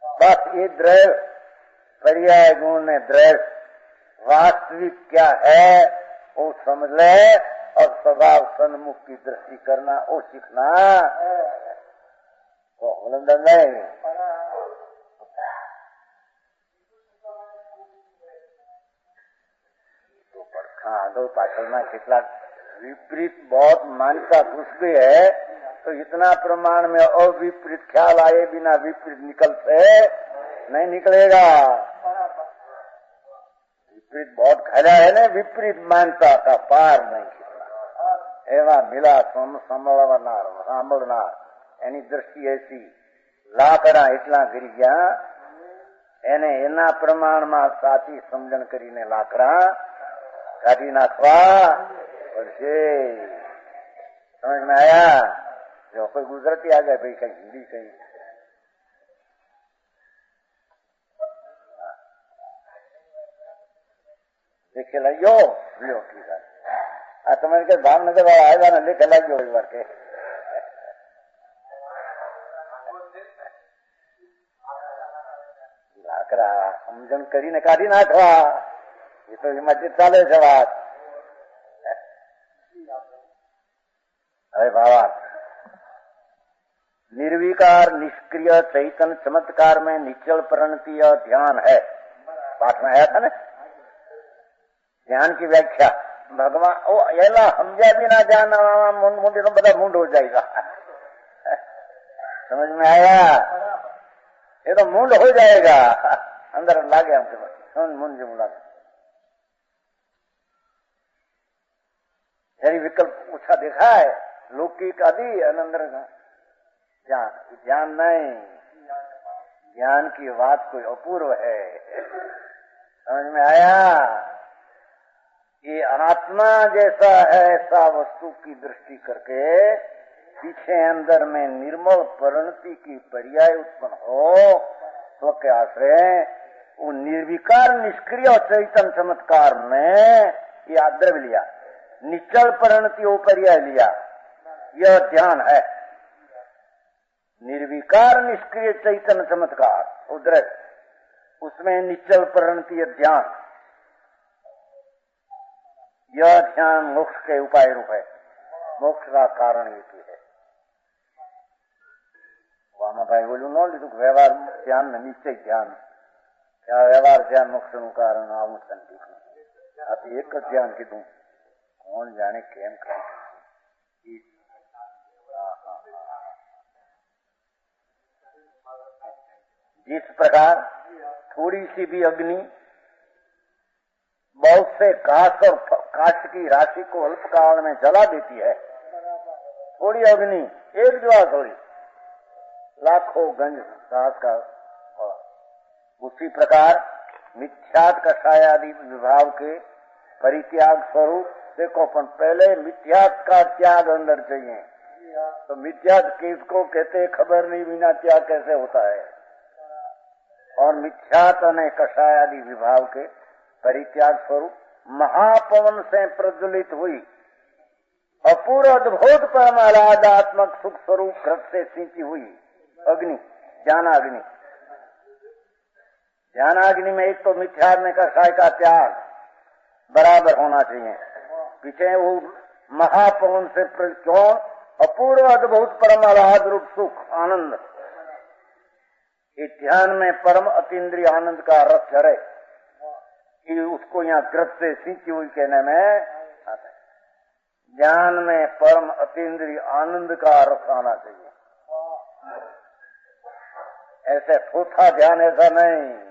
S3: बस ये द्रव्य पर्याय गुण ने द्रव्य वास्तविक क्या है वो समझ ले और स्वभाव सन्मुख की दृष्टि करना वो सीखना। वो बुलंदर नहीं। तो પડખા આગળ પાછળના કેટલાક विपरीत बहुत मान्यता घुस गई है, तो इतना प्रमाण में अविपरीत ख्याल आए बिना विपरीत निकलते नहीं निकलेगा। विपरीत बहुत खड़ा है ना, विपरीत मान्यता का पार नहीं खींचना। एवा मिला सांभळनार एनी दृष्टि ऐसी लाकड़ा एटला गिरी गया एने एना प्रमाण में साची समझण करीने लाकड़ा काढ़ी नाखवा पड़शे। समझ में आया? जो कोई गुजराती आ गए भाई, कहीं हिंदी कहीं देखे लगे लो ठीक है। तुम्हारे के भावनगर वाला आएगा ना, लेके लगे एक बार के लाकड़ा समझण करीने काढ़ी नाखवा। ये तो हिमाचल चाले छे बात। अरे बाबा, निर्विकार निष्क्रिय चैतन्य चमत्कार में निश्चल परिणति ध्यान है। पाठ में आया था ना ध्यान की व्याख्या। भगवान ओ एला समझा भी ना ध्यान मुंडे तो बड़ा मुंड हो जाएगा। समझ में आया? ये तो मुंड हो जाएगा। अंदर लागे हमको मुंड जो मुड़ा यही विकल्प पूछा देखा है लौकिक आदि अंदर ज्ञान नहीं। ज्ञान की बात कोई अपूर्व है। समझ में आया? ये आत्मा जैसा है ऐसा वस्तु की दृष्टि करके पीछे अंदर में निर्मल परिणति की पर्याय उत्पन्न हो तो के आश्रय वो निर्विकार निष्क्रिय और चैतन्य चमत्कार में ये आद्रव्य लिया, निश्चल परिणति वो पर्याय लिया। यह ध्यान है। निर्विकार निष्क्रिय चैतन्य चमत्कार उद्रव, उसमें निश्चल परिणति ध्यान। यह ध्यान मोक्ष के उपाय रूप है। मोक्ष का कारण ये है। वामा भाई बोलू न लीधु व्यवहार ध्यान में निश्चय ध्यान क्या व्यवहार ध्यान मोक्ष નું કારણ આવું શાંતિ आप एक ध्यान कीधु कौन जाने केम कर। जिस प्रकार थोड़ी सी भी अग्नि बहुत से काश और काश की राशि को अल्पकाल में जला देती है, थोड़ी अग्नि एक ज्वाला थोड़ी लाखों गंज साहस का। उसी प्रकार मिथ्यात कषाय आदि विभाव के परित्याग स्वरूप देखो, पर पहले मिथ्यात का त्याग अंदर चाहिए। तो मिथ्यात किसको कहते खबर नहीं, बिना त्याग कैसे होता है। और मिथ्यात ने कषाय आदि विभाव के परित्याग स्वरूप महापवन से प्रज्वलित हुई अपूर्व अद्भुत परमाराधात्मक सुख स्वरूप घृत से सींची हुई अग्नि, ज्ञानाग्नि। ज्ञानाग्नि में एक तो मिथ्यात ने कषाय का त्याग बराबर होना चाहिए। पीछे वो महापवन से क्यों अपूर्व अद्भुत परम आह्लाद रूप सुख आनंद, ये ध्यान में परम अतीन्द्रिय आनंद का रस झरे, कि उसको यहाँ ग्रत से सींची हुई कहने में आता है। ज्ञान में परम अतीन्द्रिय आनंद का रस आना चाहिए। ऐसे थोथा ध्यान ऐसा नहीं।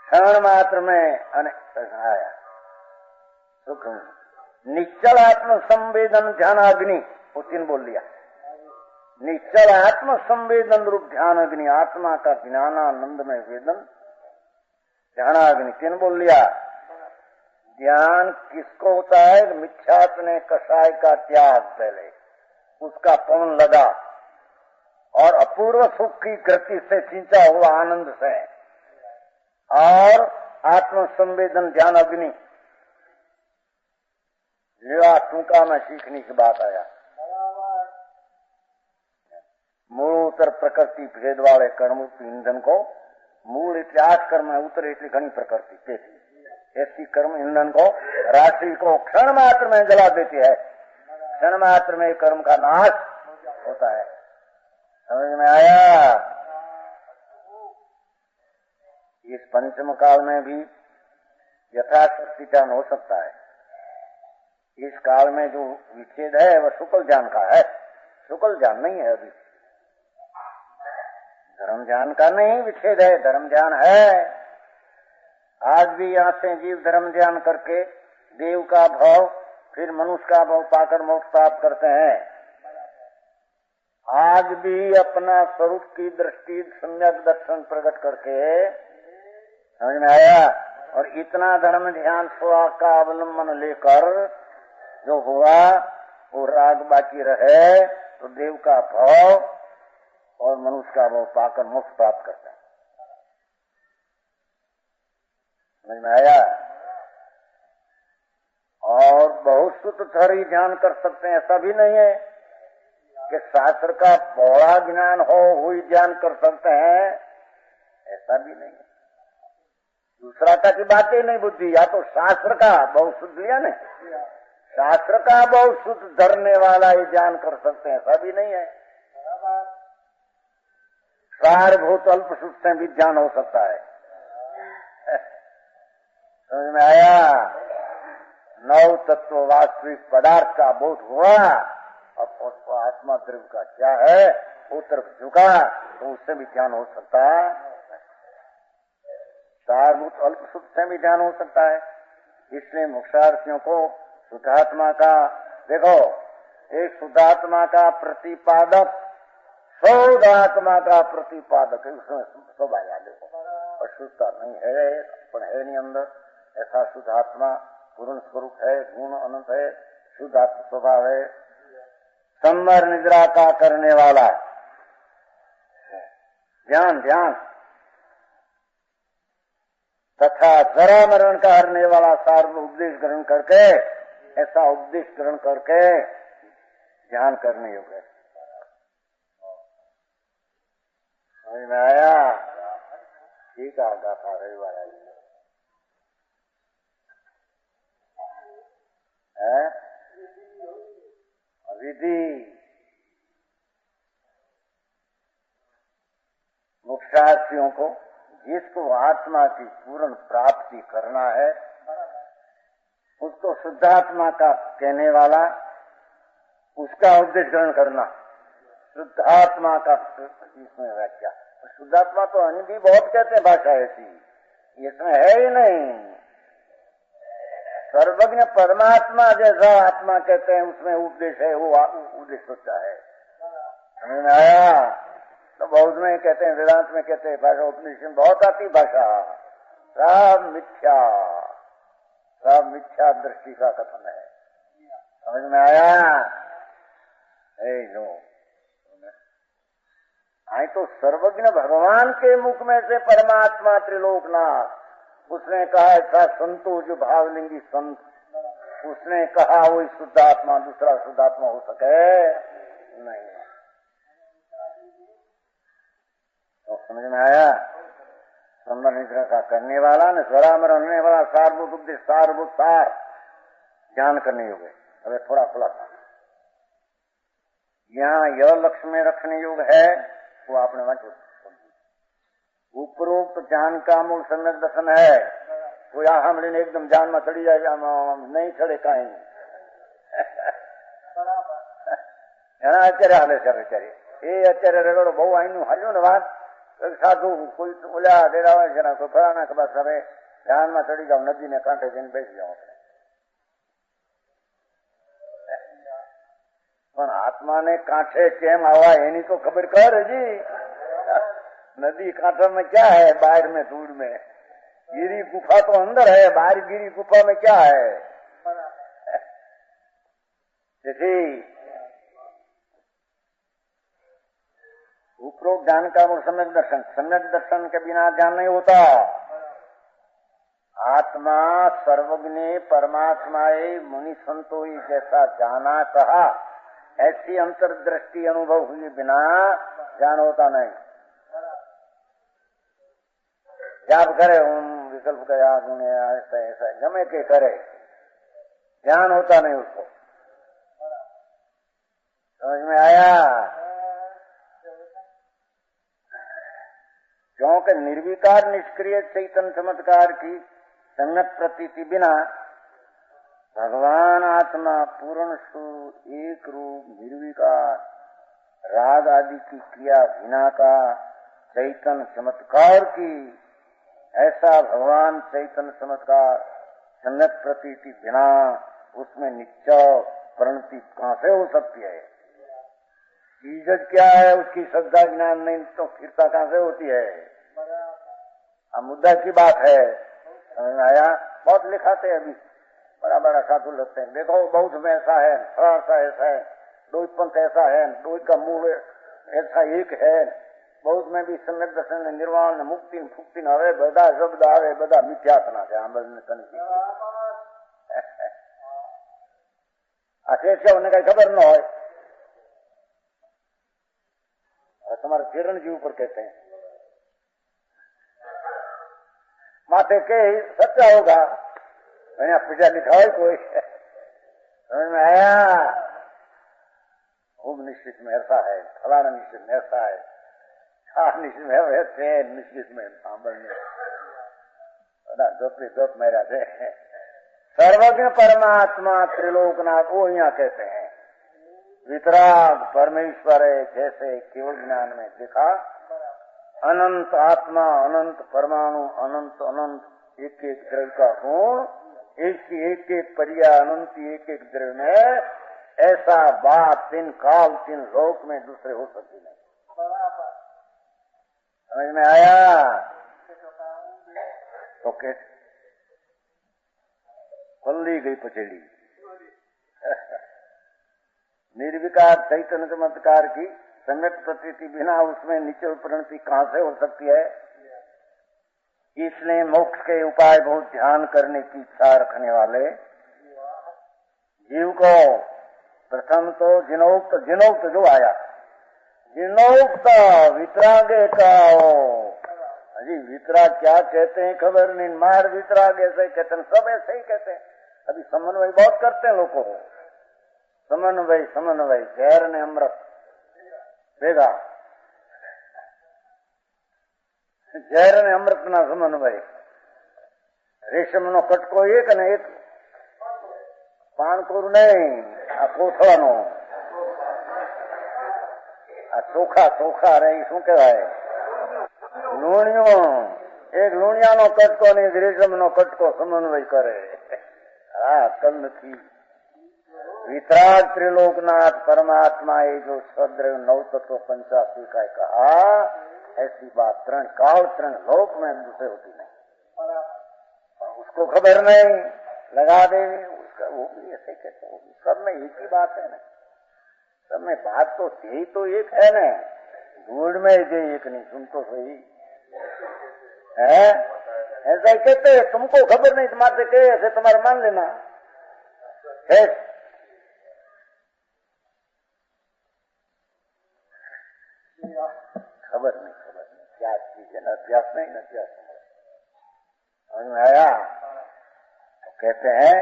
S3: क्षण मात्र में आया सुख, निश्चल आत्म संवेदन ध्यानाग्नि, वो तीन बोल दिया। निश्चल आत्म संवेदन रूप ध्यानाग्नि, आत्मा का ज्ञानानंद में वेदन ध्यानाग्नि, तीन बोल लिया। ध्यान किसको होता है? मिथ्यात्व ने कषाय का त्याग, पहले उसका पवन लगा और अपूर्व सुख की गति से सिंचा हुआ आनंद से, और आत्म संवेदन ध्यान अग्नि। टूका में सीखने की बात आया। मूलोत्तर प्रकृति भेद वाले कर्म ईंधन को मूल इतिहास कर्म में उतर इतनी घनी प्रकृति ऐसी कर्म ईंधन को राशि को क्षण मात्र में जला देती है। क्षण मात्र में कर्म का नाश होता है। समझ में आया? इस पंचम काल में भी यथाशक्ति ज्ञान हो सकता है। इस काल में जो विच्छेद है वह शुक्ल ज्ञान का है, शुक्ल ज्ञान नहीं है। अभी धर्म ज्ञान का नहीं विच्छेद है, धर्म ज्ञान है। आज भी यहाँ से जीव धर्म ज्ञान करके देव का भाव फिर मनुष्य का भाव पाकर मोक्ष प्राप्त करते हैं। आज भी अपना स्वरूप की दृष्टि सम्यक दर्शन प्रकट करके, समझ में आया? और इतना धर्म ध्यान स्व का अवलंबन लेकर जो हुआ वो राग बाकी रहे तो देव का भाव और मनुष्य का भाव पाकर मोक्ष प्राप्त करते हैं। समझ में आया? और बहुत सुतथरी ध्यान कर सकते हैं, ऐसा भी नहीं है कि शास्त्र का बड़ा ज्ञान हो वही ज्ञान कर सकते हैं, ऐसा भी नहीं है। दूसरा का की बात ही नहीं बुद्धि, या तो शास्त्र का बहुत शुद्ध लिया नहीं, शास्त्र का बहुत शुद्ध धरने वाला ये ज्ञान कर सकते हैं, ऐसा भी नहीं है। सारभूत अल्प शुद्ध से भी ज्ञान हो सकता है। समझ में आया? नौ तत्व वास्तविक पदार्थ का बोध हुआ, अब आत्मा द्रव्य का क्या है वो तरफ झुका तो उससे भी ज्ञान हो सकता है। सारभूत अल्प शुद्ध से भी ज्ञान हो सकता है। इसलिए मोक्षार्थियों को शुद्धात्मा का, देखो एक शुद्धात्मा का प्रतिपादक, शुद्धात्मा का प्रतिपादक है, उसमें सब आया। देखो अशुद्धता नहीं है, पण है नहीं अंदर, ऐसा शुद्धात्मा पूर्ण स्वरूप है, गुण अनंत है, शुद्धात्म स्वभाव है, संवर निद्रा का करने वाला ध्यान ध्यान तथा जरा मरण का हरने वाला सार उपदेश ग्रहण करके, ऐसा उपदेश ग्रहण करके ध्यान करने योग्य। समझ में आया? ठीक आ गाथा रविवार है विधि। मोक्षार्थियों को जिसको आत्मा की पूर्ण प्राप्ति करना है उसको शुद्धात्मा का कहने वाला, उसका उपदेश ग्रहण करना। शुद्धात्मा का इसमें व्याख्या, शुद्धात्मा तो अन्य भी बहुत कहते हैं, भाषा ऐसी, इसमें है ही नहीं। सर्वज्ञ परमात्मा जैसा आत्मा कहते हैं, उसमें उपदेश है, वो उपदेश सच्चा है। समझ में आया? तो बौद्ध में कहते हैं, वेदांत में कहते हैं, भाषा उपनिषद में बहुत आती भाषा। सब मिथ्या दृष्टि का कथन है। समझ में आया? जो आई तो सर्वज्ञ भगवान के मुख में से परमात्मा त्रिलोकनाथ, उसने कहा ऐसा संतो जो भावलिंगी संत, उसने कहा वही शुद्धात्मा, दूसरा शुद्धात्मा हो सके नहीं। तो समझ में आया? संबर निद्रा का करने वाला न स्वराम रहने वाला सारभूत उपदेश सारभूत सार ज्ञान करने योग है। अबे थोड़ा खुलासा यहाँ यह लक्ष्य में रखने योग है, वो आपने वहां उपरोक्त ज्ञान का मूल सम्यक दर्शन है। वो यहाँ हमने एकदम जान में चढ़ी जाए, नहीं चढ़े कहीं आचार्य हाले सर आचार्य એ અત્યારે રગડો બહુ આઈનું હાલ્યું ને વાત, સાધુ કોઈ ઓલા ડેરાવે છે ને કોઈ ફલાણા કે બસ હવે ધ્યાનમાં ચડી જાવ, નદીને કાંઠે જઈને બેસી જાવ આપણે. પણ આત્માને કાંઠે કેમ આવા એની તો ખબર કર હજી. नदी कांठा में क्या है, बाहर में दूर में गिरी गुफा तो अंदर है, बाहर गिरी गुफा में क्या है. जैसे उपरोक्त ज्ञान का वो सम्यक दर्शन के बिना ज्ञान नहीं होता. आत्मा सर्वज्ञ परमात्माए मुनि संतो जैसा जाना कहा, ऐसी अंतर्दृष्टि अनुभव हुए बिना ज्ञान होता नहीं. जाप करे विकल्प का याद होने ऐसा ऐसा जमे के करे, ज्ञान होता नहीं उसको. समझ में आया? क्योंकि निर्विकार निष्क्रिय चैतन्य चमत्कार की सम्यक प्रतीति बिना भगवान आत्मा पूर्ण शुद्ध एक रूप निर्विकार राग आदि की क्रिया बिना का चैतन्य चमत्कार की, ऐसा भगवान चैतन्य चमत्कार सम्यक प्रतीति बिना उसमें निश्चय प्रणति कहां से हो सकती है. चीज क्या है, उसकी श्रद्धा ज्ञान नहीं तो स्थिरता कहां से होती है. अब मुद्दा की बात है. समझ में आया? बहुत लिखाते हैं अभी, बड़ा बड़ा साधु लगते हैं, देखो बौद्ध में ऐसा है, ऐसा ऐसा है, द्वैत पंथ ऐसा है, द्वैत का मूल ऐसा एक है, बौद्ध में भी सम्यक दर्शन निर्वाण मुक्ति फुक्ति હવે બધા શબ્દ આવે, બધા મિથ્યા થના છે. આ શેષને કઈ ખબર ન હોય. तुम्हारे किरण जी ऊपर कहते हैं माथे के सच्चा होगा, यहाँ पूजा लिखा है कोई. समझ में आया? ओम निश्चित में ऐसा है, फलाना निश्चित में ऐसा है, निश्चित में वैसे निश्चित में सामने जोत मेरा से सर्वज्ञ परमात्मा त्रिलोकनाथ वो यहाँ कहते हैं. वितराग परमेश्वर है जैसे केवल ज्ञान में दिखा, अनंत आत्मा अनंत परमाणु अनंत अनंत एक एक द्रव्य का गुण, एक एक पर्या अनंत एक एक द्रव्य में, ऐसा बात तीन काल तीन लोक में दूसरे हो सकती नहीं. समझ में आया? तो के पल्ली गई पचेड़ी. निर्विकार चैतन्य चमत्कार की सम्यक प्रतीति बिना उसमें निश्चय प्रणति कहां से हो सकती है. इसलिए मोक्ष के उपाय बहुत ध्यान करने की इच्छा रखने वाले जीव को प्रथम तो जिनोक्त जो आया, जिनोक्त वितरागे का अजी वितराग क्या कहते हैं खबर नहीं. मार वितराग ऐसे कहते हैं, सब ऐसे ही कहते हैं. अभी समन्वय बहुत करते हैं लोगों को. समन्वय जहर ने अमृत भेगा, जहर ने अमृत ना समन्वय. रेशम नो कटको एक ने एक पाणकोर नहीं, आ कोथळानो आ ચોખા રે શું કહેવાય, લૂણિયો. એક લૂણિયાનો કટકો ને એક રેશમનો કટકો સમન્વય કરે. હા અક્કલ નથી. वितराग त्रिलोकनाथ परमात्मा ये जो सद्रव नव तत्व पंचाशी का कहा, ऐसी बात तरण काल तरण लोक में दूसरे होती नहीं। और उसको खबर नहीं, लगा दे उसका, वो भी ऐसे कैसे होगी? सब में एक ही बात है ना, सब में बात तो यही तो एक है ना, धूल में जे एक नहीं, सुन तो सही है। ऐसा ही कहते हैं, तुमको खबर नहीं तुम्हारे कहे, ऐसे तुम्हारा मान लेना है। खबर नहीं क्या चीज है, न अभ्यास नहीं न अभ्यास नहीं आया। तो कहते हैं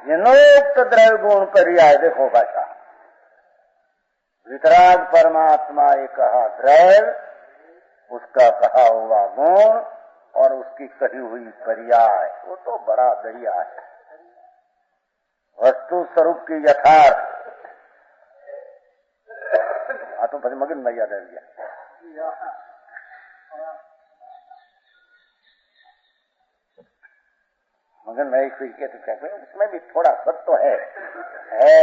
S3: जिनोक्त द्रव्य गुण पर्याय, देखो भाषा, वितराग परमात्मा ये कहा द्रव्य, उसका कहा हुआ गुण और उसकी कही हुई पर्याय, वो तो बड़ा दरिया है। वस्तु स्वरूप की यथार्थ, तो फिर मगन भैया डर गया। मगन भाई कोई कहते कहते उसमें भी थोड़ा सत्य तो है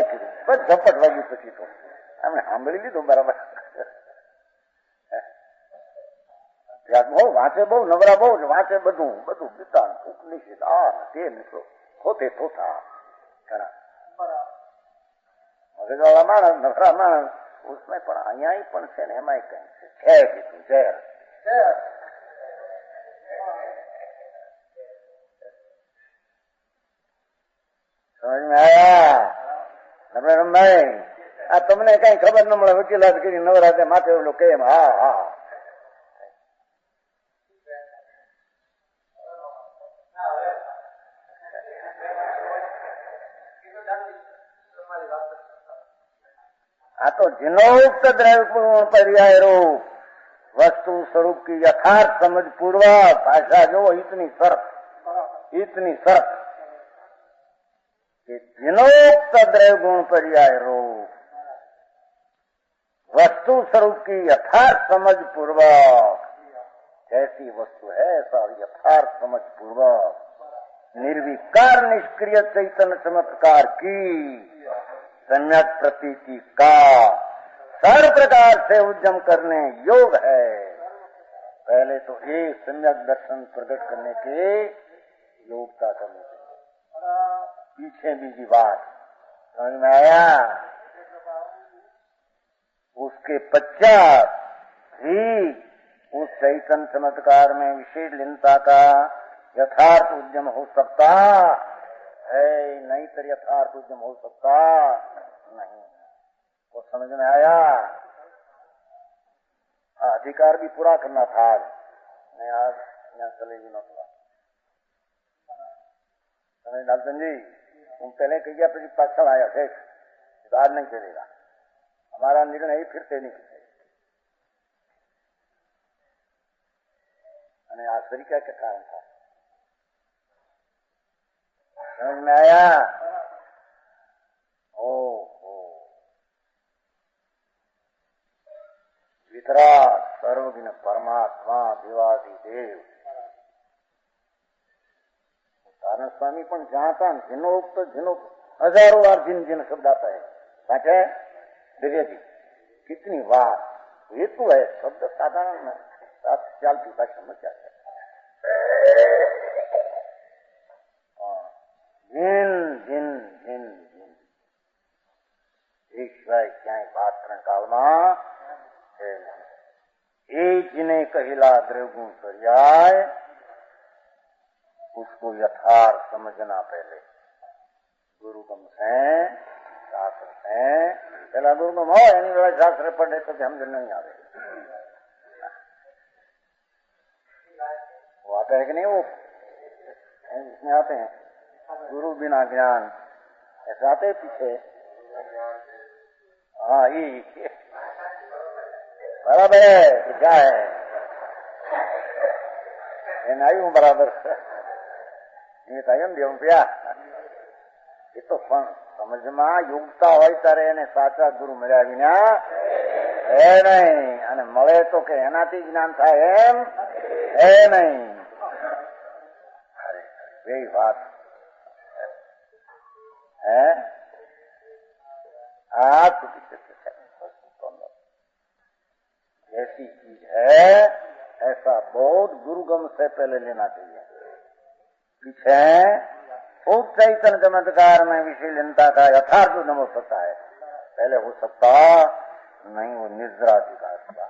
S3: कि बस झपट लगी પછી તો અમે સાંભળી લીધું બરાબર। ત્યાં બહુ વાંચે, બહુ નવરા, બહુ વાંચે, બધું બધું વિધાન ઉપનિષદ આ તે નીકળો પોતે પોતા ઘણા મગજવાળા માણસ, નવરા માણસ, उसमें पण અહીંયા પણ છે ને, એમાંય કઈ છે કીધું ઝેર। समझ में आया रमभाई? आ તમને કઈ ખબર ન મળે, વકીલાત કરી નવરાતે માથે ઓલો કેમ હા હા। तो जिनोक्त द्रव्य गुण पर्याय रूप वस्तु स्वरूप की यथार्थ समझ पूर्वक, भाषा जो इतनी सर्फ कि जिनोक्त द्रव्य गुण पर्याय रूप वस्तु स्वरूप की यथार्थ समझ पूर्वक, जैसी वस्तु है ऐसा यथार्थ समझ पूर्वक निर्विकार निष्क्रिय चैतन्य चमत्कार की सम्यक प्रतीति का सर्व प्रकार से उद्यम करने योग है। पहले तो ये सम्यक दर्शन प्रकट करने के योग्यता करने चाहिए। पीछे बीजी बात समझ में आया? उसके पश्चात ही उस चैतन्य चमत्कार में विशेष लीनता का यथार्थ उद्यम हो सकता है, नहीं तो यथार्थ उद्यम हो सकता नहीं। वो समझ में आया? अधिकार भी पूरा करना था आज, नहीं आज यहाँ चलेगी ना थोड़ा समझ। लालचंद जी तुम पहले कहिए फिर पाछल आया थे, तो आज नहीं चलेगा हमारा निर्णय, फिर से नहीं चलेगा। आज तरीका क्या कारण था, समझ में आया? ओ वितराग सर्वज्ञ परमात्मा देवादि देव कारण स्वामी पण जानता जिनोक्त हजारों बार जिन शब्द आता है, साचे दिव्य जी कितनी बात हेतु है, शब्द साधारण चालती भाषा में क्या है। जिन एक सिवाय क्या बात काल में एक जिन्हें कहिला द्रव्यगुण पर्याय, उसको यथार्थ समझना पहले गुरुगम से शास्त्र से। पहला गुरुगम हो यानी बड़ा शास्त्र पढ़े तो समझ नहीं आवे। वो आता है कि नहीं, वो इसमें आते हैं गुरु बिना ज्ञान, ऐसा आते पीछे। हाँ ये बराबर है, क्या है नहीं हूँ बराबर ये कायम देव पिया। ये तो समझ में योग्यता हो तारे ने साचा गुरु मिला विना है नहीं, અને મળે તો કે એનાથી જ્ઞાન થાય એમ है नहीं। अरे यही बात है। आप ऐसी चीज है, ऐसा बहुत गुरुगम से पहले लेना चाहिए। पीछे खूब चैतन्य चमत्कार में विषयलीनता का यथार्थ नमो सकता है, पहले हो सकता नहीं, वो निद्रा का